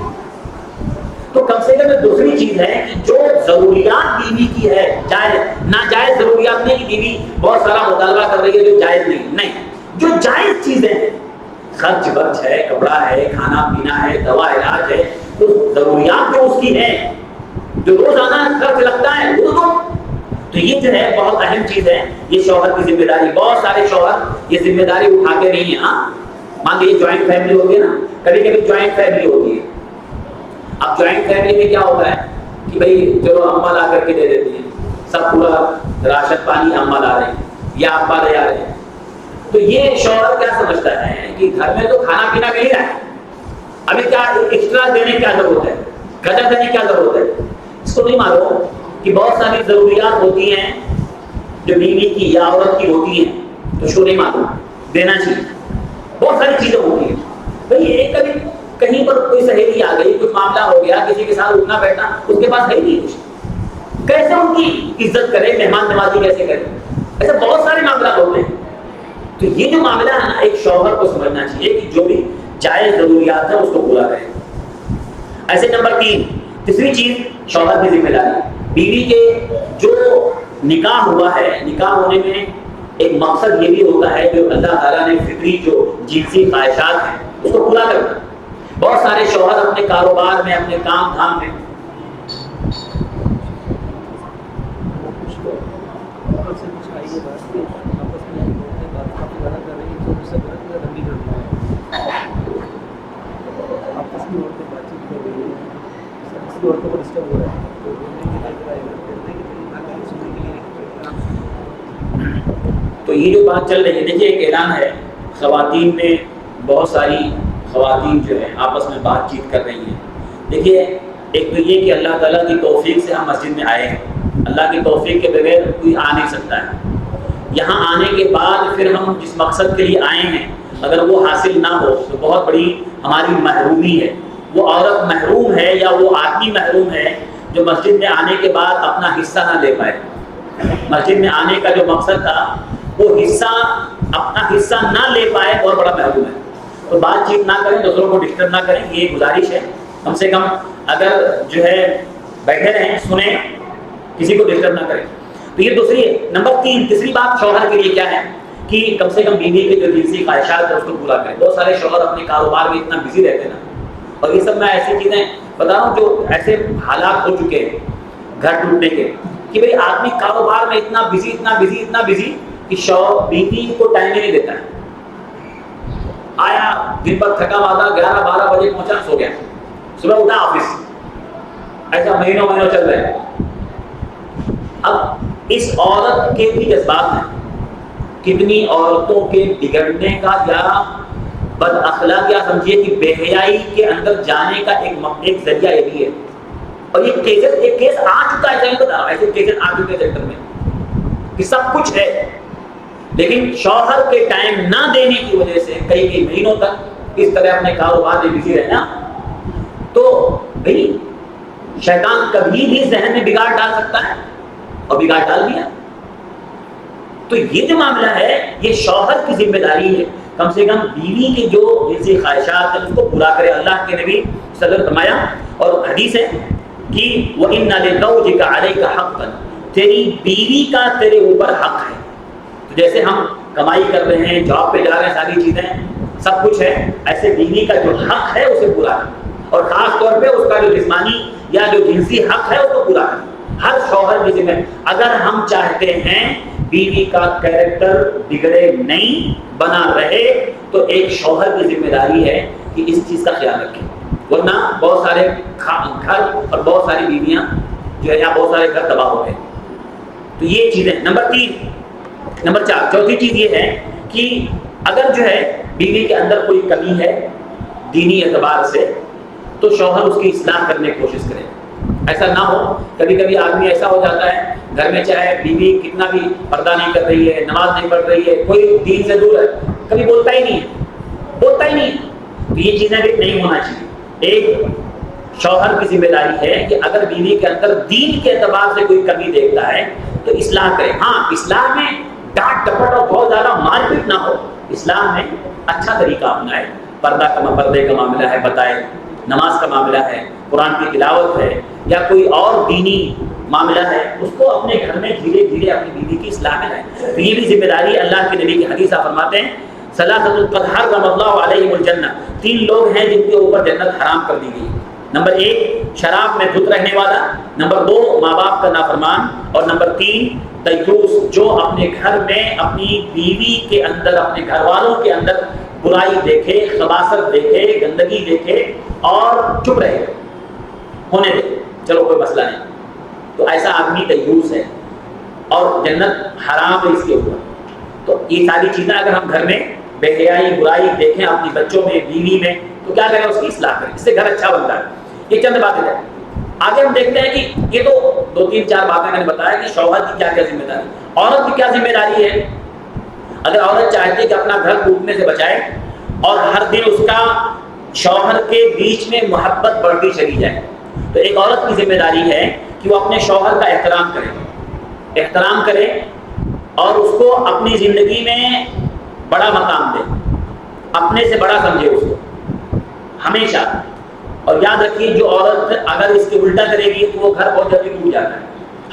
تو کم سے کم دوسری چیز ہے کہ جو ضروریات بیوی کی ہے جائز، ناجائز ضروریات نہیں کہ بیوی بہت سارا مطالبہ کر رہی ہے جو جائز نہیں، جو جائز چیزیں ہیں، خرچ برچ ہے، کپڑا ہے، کھانا پینا ہے، دوا علاج ہے، تو ضروریات جو اس کی ہیں، جو روزانہ خرچ لگتا ہے وہ تو یہ جو ہے بہت اہم چیز ہے. یہ شوہر کی ذمہ داری. بہت سارے شوہر یہ ذمہ داری اٹھاتے نہیں ہیں. ہاں مان لیجیے جوائنٹ فیملی ہوتی ہے نا، کبھی کبھی جوائنٹ فیملی ہوتی ہے. اب جوائنٹ فیملی میں کیا ہوتا ہے کہ بھائی چلو اماں لا کر کے دے دیتی ہیں، سب پورا راشن پانی اماں لا رہے ہیں یا ابا لے آ رہے ہیں. تو یہ شوہر کیا سمجھتا ہے کہ گھر میں تو کھانا پینا مل رہا ہے، ابھی کیا ایکسٹرا دینے کی کیا ضرورت ہے، گھٹا دینے کی کیا ضرورت ہے. اس کو نہیں معلوم کہ بہت ساری ضروریات ہوتی ہیں جو بیوی کی یا عورت کی ہوتی ہیں، تو اس کو نہیں معلوم دینا چاہیے. بہت ساری چیزیں ہوتی ہیں. بھائی ایک کبھی کہیں پر کوئی سہیلی آ گئی، کچھ معاملہ ہو گیا، کسی کے ساتھ اٹھنا بیٹھنا اس کے پاس ہے ہی نہیں کچھ، کیسے ان کی عزت کرے، مہمان نوازی کیسے کرے. ایسے بہت سارے معاملات ہوتے ہیں. تو یہ جو معاملہ ہے نا، ایک شوہر کو سمجھنا چاہیے کہ جو بھی جائز ضروریات ہیں اس کو پورا کرے. ایسے نمبر 3، تیسری چیز شوہر کی ذمہ داری. بیوی کے جو نکاح ہوا ہے، نکاح ہونے میں ایک مقصد یہ بھی ہوتا ہے جو اللہ تعالیٰ نے فطری جو جنسی خواہشات ہیں اس کو پورا کرنا. بہت سارے شوہر اپنے کاروبار میں، اپنے کام دھام میں تو یہ جو بات چل رہی ہے، دیکھیے ایک اعلان ہے، خواتین میں بہت ساری خواتین جو ہیں آپس میں بات چیت کر رہی ہیں. دیکھیے ایک تو یہ کہ اللہ تعالیٰ کی توفیق سے ہم مسجد میں آئے ہیں. اللہ کی توفیق کے بغیر کوئی آ نہیں سکتا ہے. یہاں آنے کے بعد پھر ہم جس مقصد کے لیے آئے ہیں اگر وہ حاصل نہ ہو تو بہت بڑی ہماری محرومی ہے. وہ عورت محروم ہے یا وہ آدمی محروم ہے جو مسجد میں آنے کے بعد اپنا حصہ نہ لے پائے. مسجد میں آنے کا جو مقصد تھا وہ حصہ، اپنا حصہ نہ لے پائے، بہت بڑا محروم ہے. تو بات چیت نہ کریں، دوسروں کو ڈسٹرب نہ کریں، یہ گزارش ہے. کم سے کم اگر جو ہے بیٹھے رہیں، سنیں، کسی کو ڈسٹرب نہ کریں. تو یہ دوسری ہے. نمبر 3، تیسری بات شوہر کے لیے کیا ہے کہ کم سے کم بیوی کے جو جنسی خواہشات ہیں اس کو پورا کریں. بہت سارے شوہر اپنے کاروبار میں اتنا بزی رہتے ہیں نا، اور یہ سب میں ایسی چیزیں بتا رہا ہوں جو ایسے حالات ہو چکے ہیں گھر ٹوٹنے کے کہ بھئی آدمی کاروبار میں اتنا بزی کہ شوہر بیوی کو ٹائم ہی نہیں دیتا ہے. آیا دن پر تھکا مادا 11-12 بجے پہنچا، سو گیا، صبح اٹھا آفس. ایسا مہینوں چل رہے ہیں. اب اس عورت کے بھی جذبات ہیں. کتنی عورتوں کے بگڑنے کا یا بد اخلاق یا سمجھیے کہ بے حیائی کے اندر جانے کا ایک ذریعہ یہ بھی ہے. اور یہ کیس آ چکا ہے، صحیح بتا رہا ہوں، ایسے کیسز آ چکے سینٹر میں کہ سب کچھ ہے لیکن شوہر کے ٹائم نہ دینے کی وجہ سے کئی مہینوں تک اس طرح اپنے کاروبار میں بزی رہنا. تو بھائی شیطان کبھی بھی ذہن میں بگاڑ ڈال سکتا ہے اور بگاڑ ڈال دیا. تو یہ جو معاملہ ہے یہ شوہر کی ذمہ داری ہے کم سے کم بیوی کے جو جنسی خواہشات ہیں اس کو پورا کرے. اللہ کے نبی صلی اللہ علیہ وسلم فرمایا اور حدیث ہے کہ وَإِنَّ لِزَوْجِكَ عَلَيْكَ حَقًّا، تیری بیوی کا تیرے اوپر حق ہے. تو جیسے ہم کمائی کر رہے ہیں، جاب پہ جا رہے ہیں، ساری چیزیں سب کچھ ہے، ایسے بیوی کا جو حق ہے اسے پورا کریں. اور خاص طور پہ اس کا جو جسمانی یا جو جنسی حق ہے اس کو پورا کریں. ہر شوہر کی ذمہ، اگر ہم چاہتے ہیں بیوی کا کیریکٹر بگڑے نہیں، بنا رہے، تو ایک شوہر کی ذمہ داری ہے کہ اس چیز کا خیال رکھیں. ورنہ بہت سارے گھر اور بہت ساری بیویاں جو ہے یا بہت سارے گھر تباہ ہو گئے. تو یہ چیزیں. نمبر 4، چوتھی چیز یہ ہے کہ اگر جو ہے بیوی کے اندر کوئی کمی ہے دینی اعتبار سے تو شوہر اس کی اصلاح کرنے کی کوشش کرے. ایسا نہ ہو، کبھی کبھی آدمی ایسا ہو جاتا ہے گھر میں چاہے بیوی کتنا بھی پردہ نہیں کر رہی ہے، نماز نہیں پڑھ رہی ہے، کوئی دین سے دور ہے، کبھی بولتا ہی نہیں ہے، بولتا ہی نہیں ہے، تو یہ چیزیں بھی نہیں ہونا چاہیے۔ ایک شوہر کی ذمہ داری ہے کہ اگر بیوی کے اندر دین کے اعتبار سے کوئی کمی دیکھتا ہے تو اصلاح کرے۔ ہاں اسلام میں ڈانٹ ڈپٹ اور بہت زیادہ مار پیٹ نہ ہو، اسلام میں اچھا طریقہ اپنائے، پردے کا معاملہ ہے بتائے، نماز کا معاملہ ہے، قرآن کی تلاوت ہے، یا کوئی اور دینی معاملہ ہے، اس کو اپنے گھر میں دھیرے دھیرے اپنی بیوی کی اصلاح میں لائیں۔ تو یہ بھی ذمہ داری ہے۔ اللہ کے نبی کی حدیث آپ فرماتے ہیں ثلاثۃ قد حرم اللہ علیہم الجنہ، 3 لوگ ہیں جن کے اوپر جنت حرام کر دی گئی۔ نمبر 1 شراب میں دھت رہنے والا، نمبر 2 ماں باپ کا نافرمان، اور نمبر 3 دیوس، جو اپنے گھر میں اپنی بیوی کے اندر، اپنے گھر والوں کے اندر برائی دیکھے، خباثت دیکھے، گندگی دیکھے اور چپ رہے، ہونے دے، چلو کوئی مسئلہ نہیں، تو ایسا آدمی دیوس ہے اور جنت حرام ہے اس کے اوپر۔ تو یہ ساری چیزیں اگر ہم گھر میں بے حیائی برائی دیکھیں اپنی بچوں میں، بیوی میں، تو کیا کریں؟ اس کی اصلاح کریں، اس سے گھر اچھا بنتا ہے۔ یہ چند باتیں ہیں۔ آگے ہم دیکھتے ہیں کہ یہ تو 2-3-4 باتیں میں نے بتایا کہ شوہر کی کیا کیا ذمہ داری، عورت کی کیا ذمہ داری ہے۔ اگر عورت چاہتی ہے کہ اپنا گھر ٹوٹنے سے بچائے اور ہر دن اس کا شوہر کے بیچ میں محبت بڑھتی چلی جائے، تو ایک عورت کی ذمہ داری ہے کہ وہ اپنے شوہر کا احترام کرے اور اس کو اپنی زندگی میں بڑا مقام دے، اپنے سے بڑا سمجھے اس کو ہمیشہ۔ اور یاد رکھیے جو عورت اگر اس کے الٹا کرے گی تو وہ گھر بہت جلدی ٹوٹ جاتا ہے۔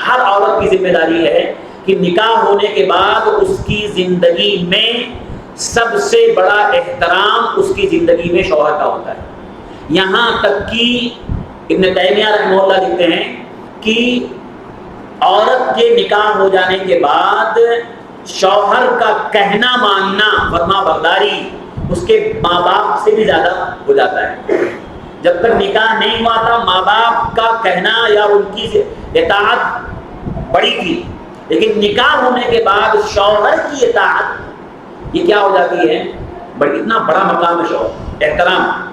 ہر عورت کی ذمہ داری ہے کہ نکاح ہونے کے بعد اس کی زندگی میں سب سے بڑا احترام اس کی زندگی میں شوہر کا ہوتا ہے۔ یہاں تک کہ ابن تیمیہ رحمہ اللہ لکھتے ہیں کہ عورت کے نکاح ہو جانے کے بعد شوہر کا کہنا ماننا، فرما برداری اس کے ماں باپ سے بھی زیادہ ہو جاتا ہے۔ جب تک نکاح نہیں ہوا تھا ماں باپ کا کہنا یا ان کی اطاعت بڑی تھی، لیکن نکاح ہونے کے بعد شوہر کی اطاعت یہ کیا ہو جاتی ہے؟ بڑی، اتنا بڑا مقام ہے شوہر، احترام۔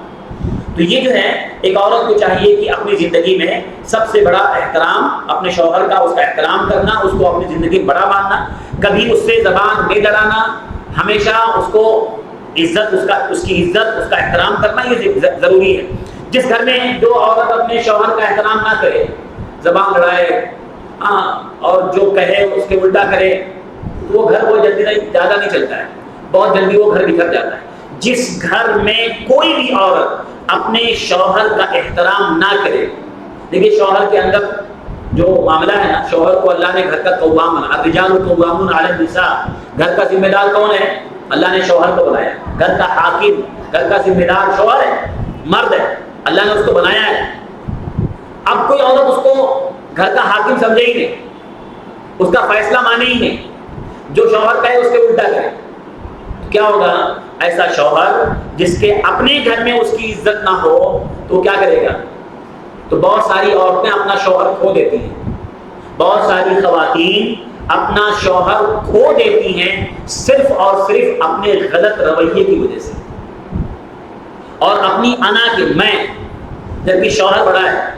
تو یہ جو ہے ایک عورت کو چاہیے کہ اپنی زندگی میں سب سے بڑا احترام اپنے شوہر کا، اس کا احترام کرنا، اس کو اپنی زندگی میں بڑا ماننا، کبھی اس سے زبان نہیں لڑانا، ہمیشہ اس کو عزت، اس کی عزت، اس کا احترام کرنا یہ ضروری ہے۔ جس گھر میں جو عورت اپنے شوہر کا احترام نہ کرے، زبان لڑائے، اور جو کہے اس کے الٹا کرے، تو وہ گھر بہت جلدی زیادہ نہیں چلتا ہے، بہت جلدی وہ گھر بکھر جاتا ہے۔ جس گھر میں کوئی بھی عورت اپنے شوہر کا احترام نہ کرے، دیکھیے شوہر کے اندر جو معاملہ ہے نا، شوہر کو اللہ نے گھر کا قوام بنا، الرجال قوامون علی النساء، گھر کا ذمہ دار کون ہے؟ اللہ نے شوہر کو بنایا، گھر کا حاکم، گھر کا ذمہ دار شوہر ہے، مرد ہے، اللہ نے اس کو بنایا ہے۔ اب کوئی عورت اس کو گھر کا حاکم سمجھے ہی نہیں، اس کا فیصلہ مانے ہی نہیں، جو شوہر کہے اس کے الٹا کرے، کیا ہوگا؟ ایسا شوہر جس کے اپنے گھر میں اس کی عزت نہ ہو تو کیا کرے گا؟ تو بہت ساری عورتیں اپنا شوہر کھو دیتی ہیں، بہت ساری خواتین اپنا شوہر کھو دیتی ہیں صرف اور صرف اپنے غلط رویے کی وجہ سے اور اپنی انا کے میں، جبکہ شوہر بڑا ہے۔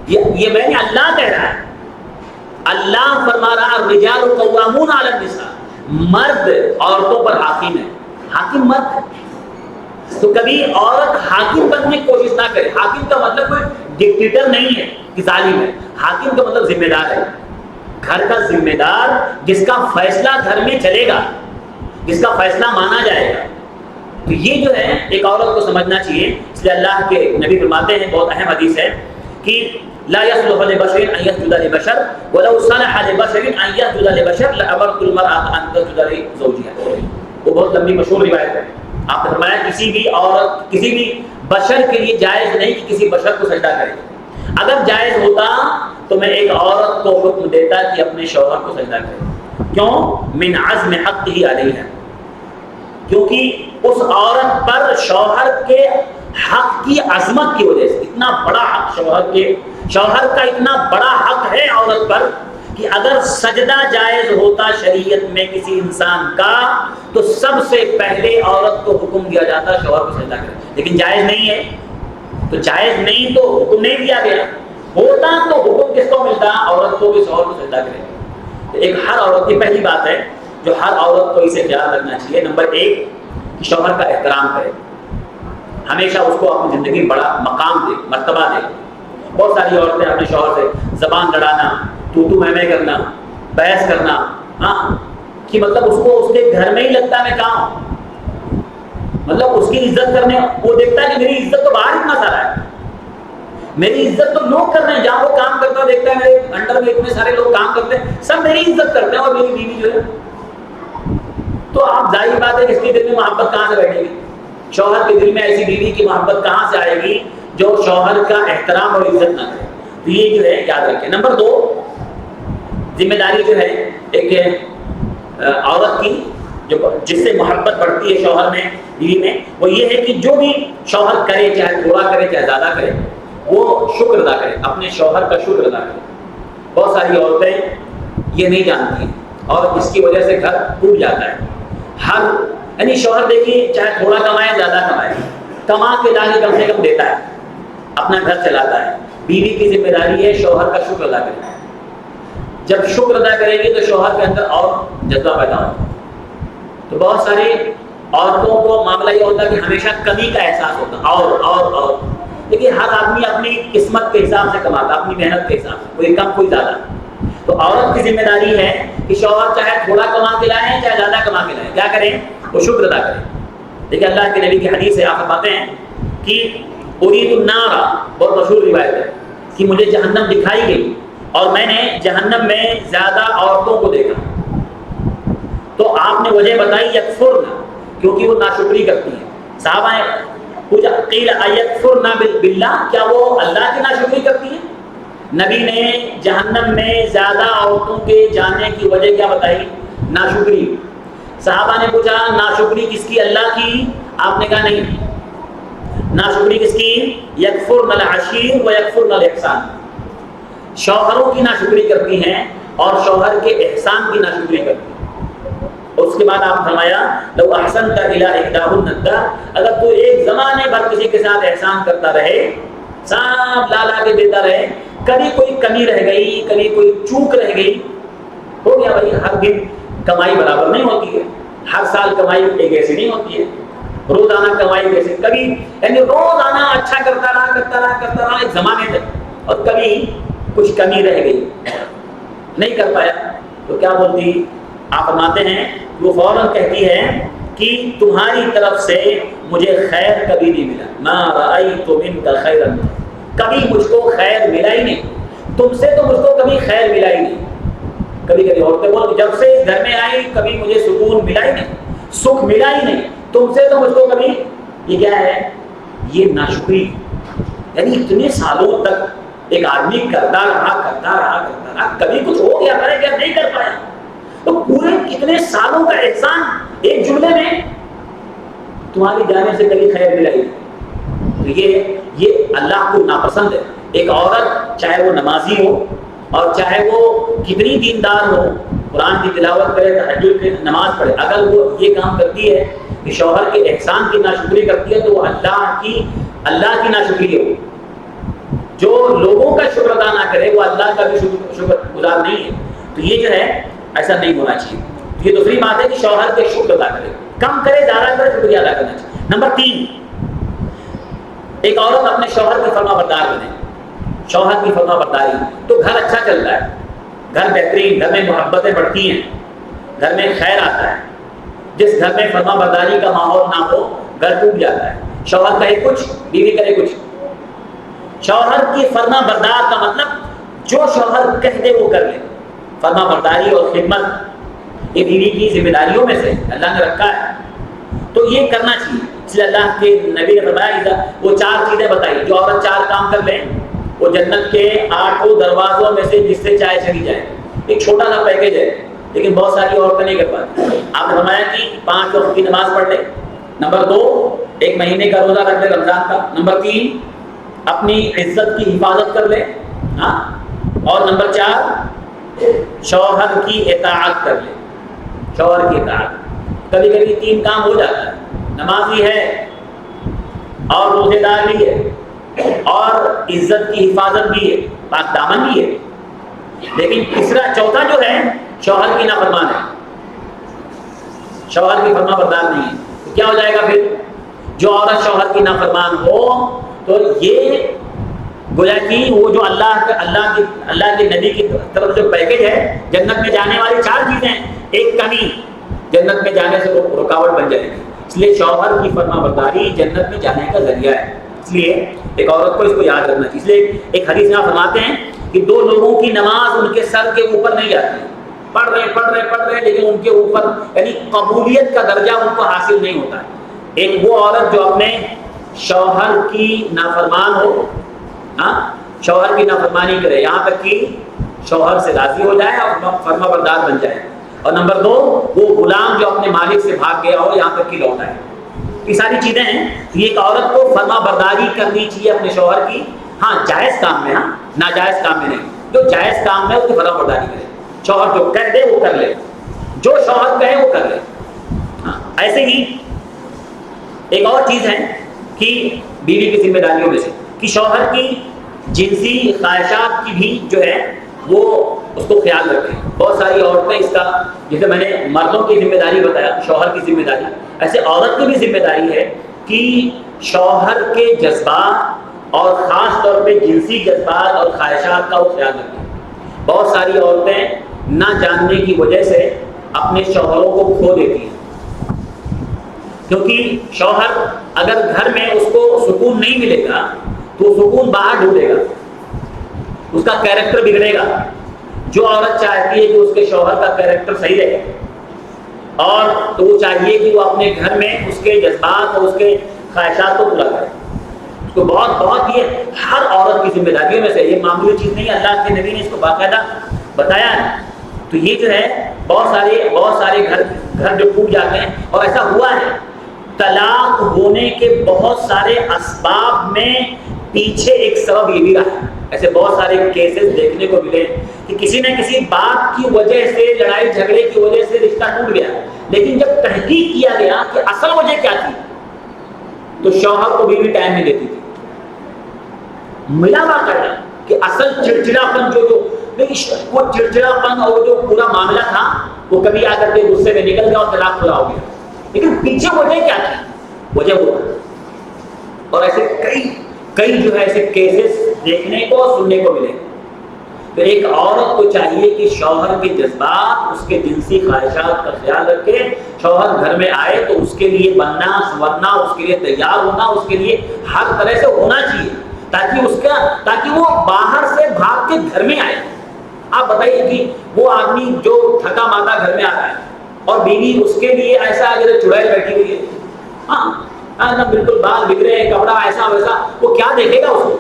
یہ میں نے اللہ کہہ رہا ہے، اللہ فرما رہا الرجال قوامون علی النساء، مرد عورتوں پر حاکم ہے، حاکم مرد ہے۔ تو کبھی عورت حاکم بننے کی کوشش نہ کرے۔ حاکم کا مطلب کوئی ڈکٹیٹر نہیں ہے کہ ظالم ہے، حاکم کا مطلب ذمہ دار ہے، گھر کا ذمہ دار جس کا فیصلہ گھر میں چلے گا، جس کا فیصلہ مانا جائے گا۔ تو یہ جو ہے ایک عورت کو سمجھنا چاہیے۔ اس لیے اللہ کے نبی فرماتے ہیں، بہت اہم حدیث ہے کہ لا يصلح لبشر ان يسجد لبشر ولو صلح لبشر ان يسجد لبشر لامرت المرأة ان تسجد لزوجها۔ وہ بہت لمبی مشہور روایت ہے۔ آپ نے فرمایا کسی بھی عورت، کسی بھی بشر کے لیے جائز نہیں کہ کسی بشر کو سجدہ کرے۔ اگر جائز ہوتا تو میں ایک عورت کو حکم دیتا کہ اپنے شوہر کو سجدہ کرے۔ کیوں؟ من عزم حقہ علیہ، کیونکہ اس عورت پر شوہر کے حق کی عظمت کی وجہ سے، اتنا بڑا حق شوہر کا اتنا بڑا حق ہے عورت پر کہ اگر سجدہ جائز ہوتا شریعت میں کسی انسان کا تو سب سے پہلے عورت کو حکم دیا جاتا شوہر کو سجدہ کرے، لیکن جائز نہیں ہے، تو جائز نہیں تو حکم نہیں دیا گیا، ہوتا تو حکم کس کو ملتا؟ عورت کو بھی شوہر کو سجدہ کرے۔ ایک ہر عورت کی پہلی بات ہے جو ہر عورت کو اسے خیال رکھنا چاہیے، نمبر 1 کہ شوہر کا احترام کرے، ہمیشہ اس کو اپنی زندگی میں بڑا مقام دے، مرتبہ دے۔ بہت ساری عورتیں اپنے شوہر سے زبان لڑانا، تو میں کرنا، بحث کرنا، ہاں کہ مطلب اس کو اس کے گھر میں ہی لگتا ہے میں کہاں ہوں، مطلب اس کی عزت کرنے، وہ دیکھتا ہے کہ میری عزت تو باہر اتنا سارا ہے، میری عزت تو لوگ کر رہے ہیں، جہاں وہ کام کرتا ہے دیکھتا ہے میرے انڈر میں اتنے سارے لوگ کام کرتے ہیں، سب میری عزت کرتے ہیں اور میری بیوی جو ہے، تو آپ ظاہر بات ہے کہ اس کے دل میں محبت کہاں سے بیٹھے گی؟ شوہر کے دل میں ایسی بیوی کی محبت کہاں سے آئے گی جو شوہر کا احترام اور عزت نہ کرے؟ تو یہ جو ہے یاد رکھیں۔ نمبر 2 ذمہ داری جو ہے ایک عورت کی جو جس سے محبت بڑھتی ہے شوہر میں بیوی میں، وہ یہ ہے کہ جو بھی شوہر کرے، چاہے تھوڑا کرے چاہے زیادہ کرے، وہ شکر ادا کرے، اپنے شوہر کا شکر ادا کرے۔ بہت ساری عورتیں یہ نہیں جانتی اور اس کی وجہ سے گھر ٹوٹ جاتا ہے۔ یعنی شوہر دیکھیے چاہے تھوڑا کمائے زیادہ کمائے، کما کے لا کے کم سے کم دیتا ہے، اپنا گھر چلاتا ہے۔ بیوی کی ذمہ داری ہے شوہر کا شکر ادا کرے۔ جب شکر ادا کرے گی تو شوہر کے اندر اور جذبہ پیدا ہوگا۔ تو بہت ساری عورتوں کو معاملہ یہ ہوتا ہے کہ ہمیشہ کمی کا احساس ہوتا اور دیکھیے ہر آدمی اپنی قسمت کے حساب سے کماتا، اپنی محنت کے حساب سے، کوئی کم کوئی زیادہ۔ تو عورت کی ذمہ داری ہے کہ شوہر چاہے تھوڑا کما کے لائیں چاہے زیادہ کما کے لائیں، کیا کریں؟ وہ شکر ادا کریں۔ دیکھیے اللہ کے نبی کی حدیث سے آپ فرماتے ہیں کہ ارید النار، بہت مشہور روایت ہے کہ مجھے جہنم دکھائی گئی اور میں نے جہنم میں زیادہ عورتوں کو دیکھا، تو آپ نے وجہ بتائی یکفرن، کیونکہ وہ ناشکری کرتی ہیں۔ صحابہ نے پوچھا قیل ایکفرن باللہ، کیا وہ اللہ کی ناشکری کرتی ہیں؟ نبی نے جہنم میں زیادہ عورتوں کے جانے کی وجہ کیا بتائی؟ ناشکری۔ صحابہ نے پوچھا ناشکری کس کی؟ اللہ کی؟ آپ نے کہا نہیں، ناشکری کس کی؟ یکفرن العشیر و یکفرن الاحسان، شوہروں کی ناشکری کرتی ہیں اور شوہر کے احسان کی ناشکری کرتی ہیں۔ اس کے بعد آپ فرمایا لو احسنت الی احداہن الدہر، اگر تو ایک زمانے بھر کسی کے ساتھ احسان کرتا رہے، سب لا لا کے دیتا رہے، کبھی کوئی کمی رہ گئی، کبھی کوئی چوک رہ گئی، ہو گیا بھائی، ہر دن کمائی برابر نہیں ہوتی ہے، ہر سال کمائی ایک ایسی نہیں ہوتی ہے، روزانہ کمائی جیسے کبھی، یعنی روزانہ اچھا کرتا رہا ایک زمانے تک، اور کبھی کچھ کمی رہ گئی، نہیں کر پایا، تو کیا بولتی؟ آپ فرماتے ہیں وہ فوراً کہتی ہے کہ تمہاری طرف سے مجھے خیر کبھی نہیں ملا، ما رأیت منک خیرا، کبھی مجھ کو خیر ملا ہی نہیں، تم سے تو مجھ کو کبھی خیر ملا ہی نہیں۔ کبھی کبھی عورتیں بولتی جب سے اس گھر میں آئی کبھی مجھے سکون ملا ہی نہیں، سکھ ملا ہی نہیں، تم سے تو مجھ کو کبھی، یہ کیا ہے؟ یہ ناشکری، یعنی اتنے سالوں تک ایک آدمی کرتا رہا، کبھی کچھ ہو گیا کرے کیا نہیں کر پایا، تو پورے کتنے سالوں کا احسان ایک جملے میں تمہاری جانے سے کبھی خیر ملا ہی نہیں۔ تو یہ اللہ کو ناپسند ہے۔ ایک عورت چاہے وہ نمازی ہو اور چاہے وہ کتنی دیندار ہو، قرآن کی تلاوت کرے، تہجد کی نماز پڑھے، اگر وہ یہ کام کرتی ہے کہ شوہر کے احسان کی ناشکری کرتی ہے تو وہ اللہ کی ناشکری ہو۔ جو لوگوں کا شکر ادا نہ کرے وہ اللہ کا بھی شکر گزار نہیں ہے۔ تو یہ جو ہے ایسا نہیں ہونا چاہیے۔ یہ دوسری بات ہے کہ شوہر کے شکر ادا کرے، کم کرے زیادہ کرے، شکریہ ادا کرنا چاہیے۔ نمبر 3، ایک عورت اپنے شوہر کی فرما بردار بنے، شوہر کی فرما برداری، تو گھر اچھا چلتا ہے، گھر بہترین، گھر میں محبتیں بڑھتی ہیں، گھر میں خیر آتا ہے۔ جس گھر میں فرما برداری کا ماحول نہ ہو گھر ٹوٹ جاتا ہے، شوہر کہے کچھ بیوی کرے کچھ۔ شوہر کی فرما بردار کا مطلب جو شوہر کہہ دے وہ کر لے، فرما برداری اور خدمت یہ بیوی کی ذمہ داریوں میں سے اللہ نے رکھا ہے، تو یہ کرنا چاہیے۔ اس لیے اللہ کے نبی نے فرمایا وہ 4 چیزیں بتائی، جو عورت 4 کام کر لے وہ جنت کے 8 دروازوں میں سے جس سے چاہے چلی جائے۔ ایک چھوٹا سا پیکیج ہے لیکن بہت ساری عورتیں نہیں کر پاتی۔ آپ نے فرمایا کہ 5 وقت کی نماز پڑھ لے، نمبر 2 ایک مہینے کا روزہ رکھ لے رمضان کا، نمبر 3 اپنی عزت کی حفاظت کر لے، ہاں، اور نمبر 4 شوہر کی اطاعت کر لے، شوہر کی اطاعت۔ کبھی کبھی 3 کام ہو جاتا ہے، نمازی ہے اور روزے دار بھی ہے اور عزت کی حفاظت بھی ہے، پاک دامن بھی ہے، لیکن چوتھا جو ہے شوہر کی نافرمان ہے، شوہر کی فرما بردار نہیں ہے، تو کیا ہو جائے گا پھر؟ جو عورت شوہر کی نافرمان ہو تو یہ گویا کہ وہ جو اللہ کے نبی کی طرف جو پیکج ہے جنت میں جانے والی 4 چیزیں، ایک کمی جنت میں جانے سے رکاوٹ بن جائے گی. اس لیے شوہر کی فرما برداری جنت میں جانے کا ذریعہ ہے. اس لیے ایک عورت کو اس کو یاد رکھنا چاہیے. اس لیے ایک حدیث میں فرماتے ہیں کہ 2 لوگوں کی نماز ان کے سر کے اوپر نہیں جاتی، پڑھ رہے لیکن ان کے اوپر یعنی قبولیت کا درجہ ان کو حاصل نہیں ہوتا ہے. ایک وہ عورت جو اپنے شوہر کی نافرمان ہو، شوہر کی نافرمانی کرے یہاں تک کہ شوہر سے راضی ہو جائے اور فرما بردار بن جائے. اور نمبر 2 وہ غلام جو اپنے مالک سے بھاگ گیا ہو یہاں تک کہ لوٹ آئے. یہ ساری چیزیں ہیں. یہ ایک عورت کو فرما برداری کرنی چاہیے اپنے شوہر کی، ہاں جائز کام میں، ہاں ناجائز کام میں نہیں. جو جائز کام میں اس کی فرما برداری کرے. شوہر جو کہہ دے وہ کر لے، جو شوہر کہے وہ کر لے. ایسے ہی ایک اور چیز ہے کہ بیوی کی ذمہ داریوں میں سے کہ شوہر کی جنسی خواہشات کی بھی جو ہے وہ اس کو خیال رکھیں. بہت ساری عورتیں اس کا، جیسے میں نے مردوں کی ذمہ داری بتایا شوہر کی ذمہ داری، ایسے عورت کی بھی ذمہ داری ہے کہ شوہر کے جذبات اور خاص طور پہ جنسی جذبات اور خواہشات کا وہ خیال رکھیں. بہت ساری عورتیں نہ جاننے کی وجہ سے اپنے شوہروں کو کھو دیتی ہیں، کیونکہ شوہر اگر گھر میں اس کو سکون نہیں ملے گا تو سکون باہر ڈھونڈے گا، اس کا کیریکٹر بگڑے گا. جو عورت چاہتی ہے کہ اس کے شوہر کا کیریکٹر صحیح رہے اور تو وہ چاہیے کہ وہ اپنے گھر میں اس کے جذبات اور اس کے خواہشات کو پورا کرے. تو بہت یہ ہر عورت کی ذمہ داریوں میں سے یہ معمولی چیز نہیں، اللہ کے نبی نے اس کو باقاعدہ بتایا ہے. تو یہ جو ہے بہت سارے گھر جو ٹوٹ جاتے ہیں، اور ایسا ہوا ہے. طلاق ہونے کے بہت سارے اسباب میں پیچھے ایک سبب یہ بھی رہا ہے. ایسے بہت سارے کیسز دیکھنے کو ملے کہ کسی نہ کسی بات کی وجہ سے، لڑائی جھگڑے کی وجہ سے رشتہ ٹوٹ گیا، لیکن جب تحقیق کیا گیا کہ اصل وجہ کیا تھی تو شوہر کو بیوی ٹائم نہیں دیتی تھی. ملا واقعہ کہ اصل چڑچڑاپن وہ چڑچڑاپن اور جو پورا معاملہ تھا وہ کبھی آ کر کے غصے میں نکل گیا اور طلاق پورا ہو گیا. لیکن پیچھے وجہ کیا تھی؟ وجہ وہ تھا. اور ایسے کئی جو ہے ایسے کیسز دیکھنے کو اور سننے کو ملے. تو ایک عورت کو چاہیے کہ شوہر کے جذبات، اس کے جنسی خواہشات کا خیال رکھے. شوہر گھر میں آئے تو اس کے لیے بننا سنورنا، اس کے لیے تیار ہونا، اس کے لیے ہر طرح سے ہونا چاہیے تاکہ وہ باہر سے بھاگ کے گھر میں آئے. آپ بتائیے کہ وہ آدمی جو تھکا ماتا گھر میں آتا ہے اور بیوی اس کے لیے ایسا اگر چڑیل بیٹھی ہوئی ہے، ہاں بالکل بال بگڑے، کپڑا ایسا ویسا، وہ کیا دیکھے گا اس کو؟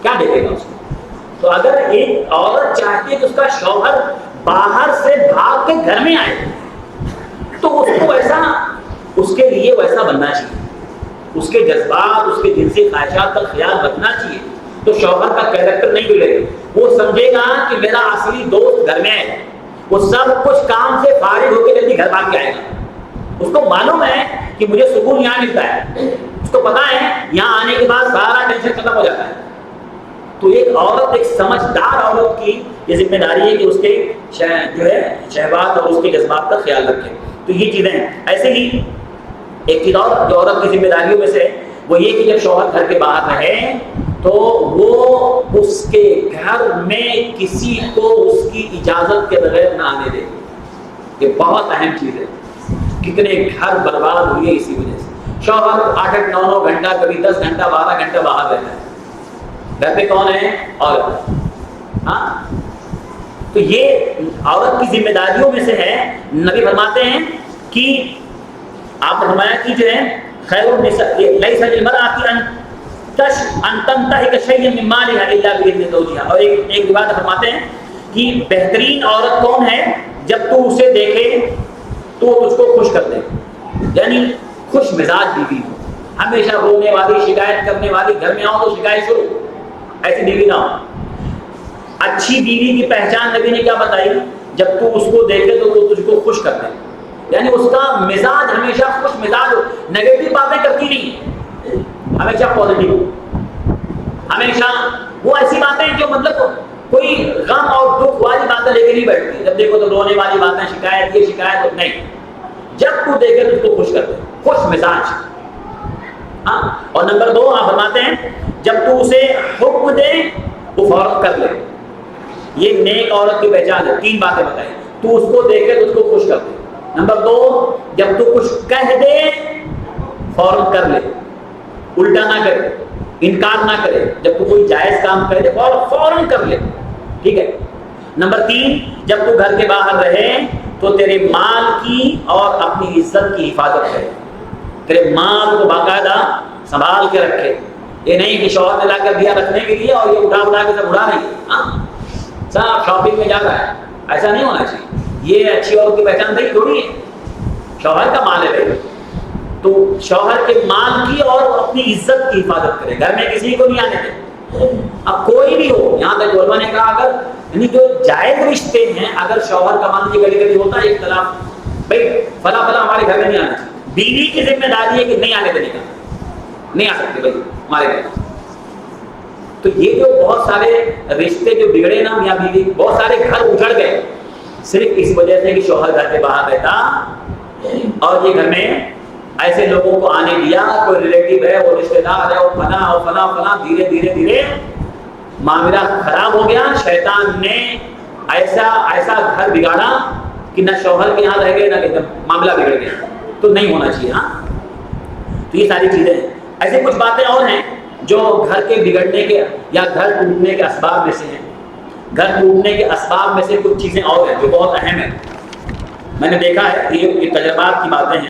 کیا دیکھے گا اس کو؟ تو اگر ایک عورت چاہتی ہے کہ اس کا شوہر باہر سے بھاگ کے گھر میں آئے تو اس کو ایسا، اس کے لیے ویسا بننا چاہیے. اس کے جذبات، اس کے جنسی خواہشات کا خیال رکھنا چاہیے. تو شوہر کا کیریکٹر نہیں بگڑے گا. وہ سمجھے گا کہ میرا اصلی دوست گھر میں ہے. وہ سب کچھ کام سے فارغ ہو کے جلدی گھر بھاگ کے آئے گا. اس کو معلوم ہے کہ مجھے سکون یہاں ملتا ہے. اس کو پتا ہے یہاں آنے کے بعد سارا ٹینشن ختم ہو جاتا ہے. تو ایک عورت، ایک سمجھدار عورت کی یہ ذمہ داری ہے کہ اس کے جو ہے شہوات اور اس کے جذبات کا خیال رکھے. تو یہ چیزیں ہیں. ایسے ہی ایک چیز اور جو عورت کی ذمہ داریوں میں سے وہ یہ کہ جب شوہر گھر کے باہر رہے تو وہ اس کے گھر میں کسی کو اس کی اجازت کے بغیر نہ آنے دے. یہ بہت اہم چیز ہے. کتنے گھر برباد ہوئے اسی وجہ سے. شوہر 8-9 گھنٹہ، کبھی 10 گھنٹہ 12 گھنٹہ باہر رہتا ہے. گھر پہ کون ہے؟ عورت. ہاں، تو یہ عورت کی ذمہ داریوں میں سے ہے. نبی فرماتے ہیں کہ آپ نے فرمایا کہ جو ہے خیر النساء لیس للمرأة ان تنتهك شيئا من مالها الا باذن زوجها. اور ایک روایت فرماتے ہیں کہ بہترین عورت کون ہے؟ جب تو اسے دیکھے تو تجھ کو خوش کر دے، یعنی خوش مزاج بیوی ہو. ہمیشہ رونے والی، شکایت کرنے والی، گھر میں آؤ تو شکایت شروع، ایسی بیوی نہ ہو. اچھی بیوی کی پہچان نبی نے کیا بتائی؟ جب تو اس کو دیکھے تو وہ تجھ کو خوش کر دے، یعنی اس کا مزاج ہمیشہ خوش مزاج ہو. نیگیٹو باتیں کرتی نہیں، ہمیشہ پازیٹیو. ہمیشہ وہ ایسی باتیں جو مطلب کوئی غم اور دکھ والی باتیں لے کے نہیں بیٹھتی، جب دیکھو تو رونے والی باتیں، شکایت یہ شکایت تو نہیں، جب تو دیکھے تو اس کو خوش کر دے، خوش مزاج. ہاں. اور نمبر 2 آپ فرماتے ہیں جب تو اسے حکم دے وہ فوراً کر لے. یہ نیک عورت کی پہچان ہے. 3 باتیں بتائیں. تو اس کو دیکھے تو اس کو خوش کر دے. نمبر 2 جب تو کچھ کہہ دے فوراً کر لے، الٹا نہ کرے، انکار نہ کرے. جب تو کوئی جائز کام کر دے فوراً کر لے. ٹھیک ہے. نمبر 3 جب تو گھر کے باہر رہے تو تیرے مال کی اور اپنی عزت کی حفاظت کرے. تیرے مال کو باقاعدہ سنبھال کے رکھے. یہ نہیں کہ شوہر نے لا کر دیا رکھنے کے لیے اور یہ اٹھا کے سب اڑا نہیں. ہاں صاحب شاپنگ میں جا رہا ہے، ایسا نہیں ہونا چاہیے. یہ اچھی عورت کی پہچان صحیح تھوڑی ہے. شوہر کا مال ہے تو شوہر کے مال کی اور اپنی عزت کی حفاظت کرے. گھر میں کسی کو نہیں آنے دے. اب کوئی بھی ہو، یہاں تک علماء نے کہا اگر یعنی جو جائز رشتے ہیں، اگر شوہر کا مان یہ کبھی ہوتا ہے اختلاف، بھائی فلاں فلاں ہمارے گھر میں نہیں آنا چاہیے، بیوی کی ذمہ داری ہے کہ نہیں آنے دینے کا، نہیں آ سکتے بھائی ہمارے گھر. تو یہ جو بہت سارے رشتے جو بگڑے نا میاں بیوی، بہت سارے گھر اجڑ گئے صرف اس وجہ سے کہ شوہر گھر کے باہر رہتا اور یہ گھر میں ایسے لوگوں کو آنے دیا. کوئی ریلیٹو ہے، وہ رشتے دار ہے، وہ فلاں اور فلاں فلاں. دھیرے دھیرے دھیرے معاملہ خراب ہو گیا. شیطان نے ایسا گھر بگاڑا کہ نہ شوہر کے یہاں رہ گئے نہ معاملہ بگڑ گیا. تو نہیں ہونا چاہیے. ہاں تو یہ ساری چیزیں ہیں. ایسے کچھ باتیں اور ہیں جو گھر کے بگڑنے کے یا گھر ٹوٹنے کے اسباب میں سے ہیں. گھر ٹوٹنے کے اسباب میں سے کچھ چیزیں اور ہیں جو بہت اہم ہیں. میں نے دیکھا ہے یہ تجربات کی باتیں ہیں.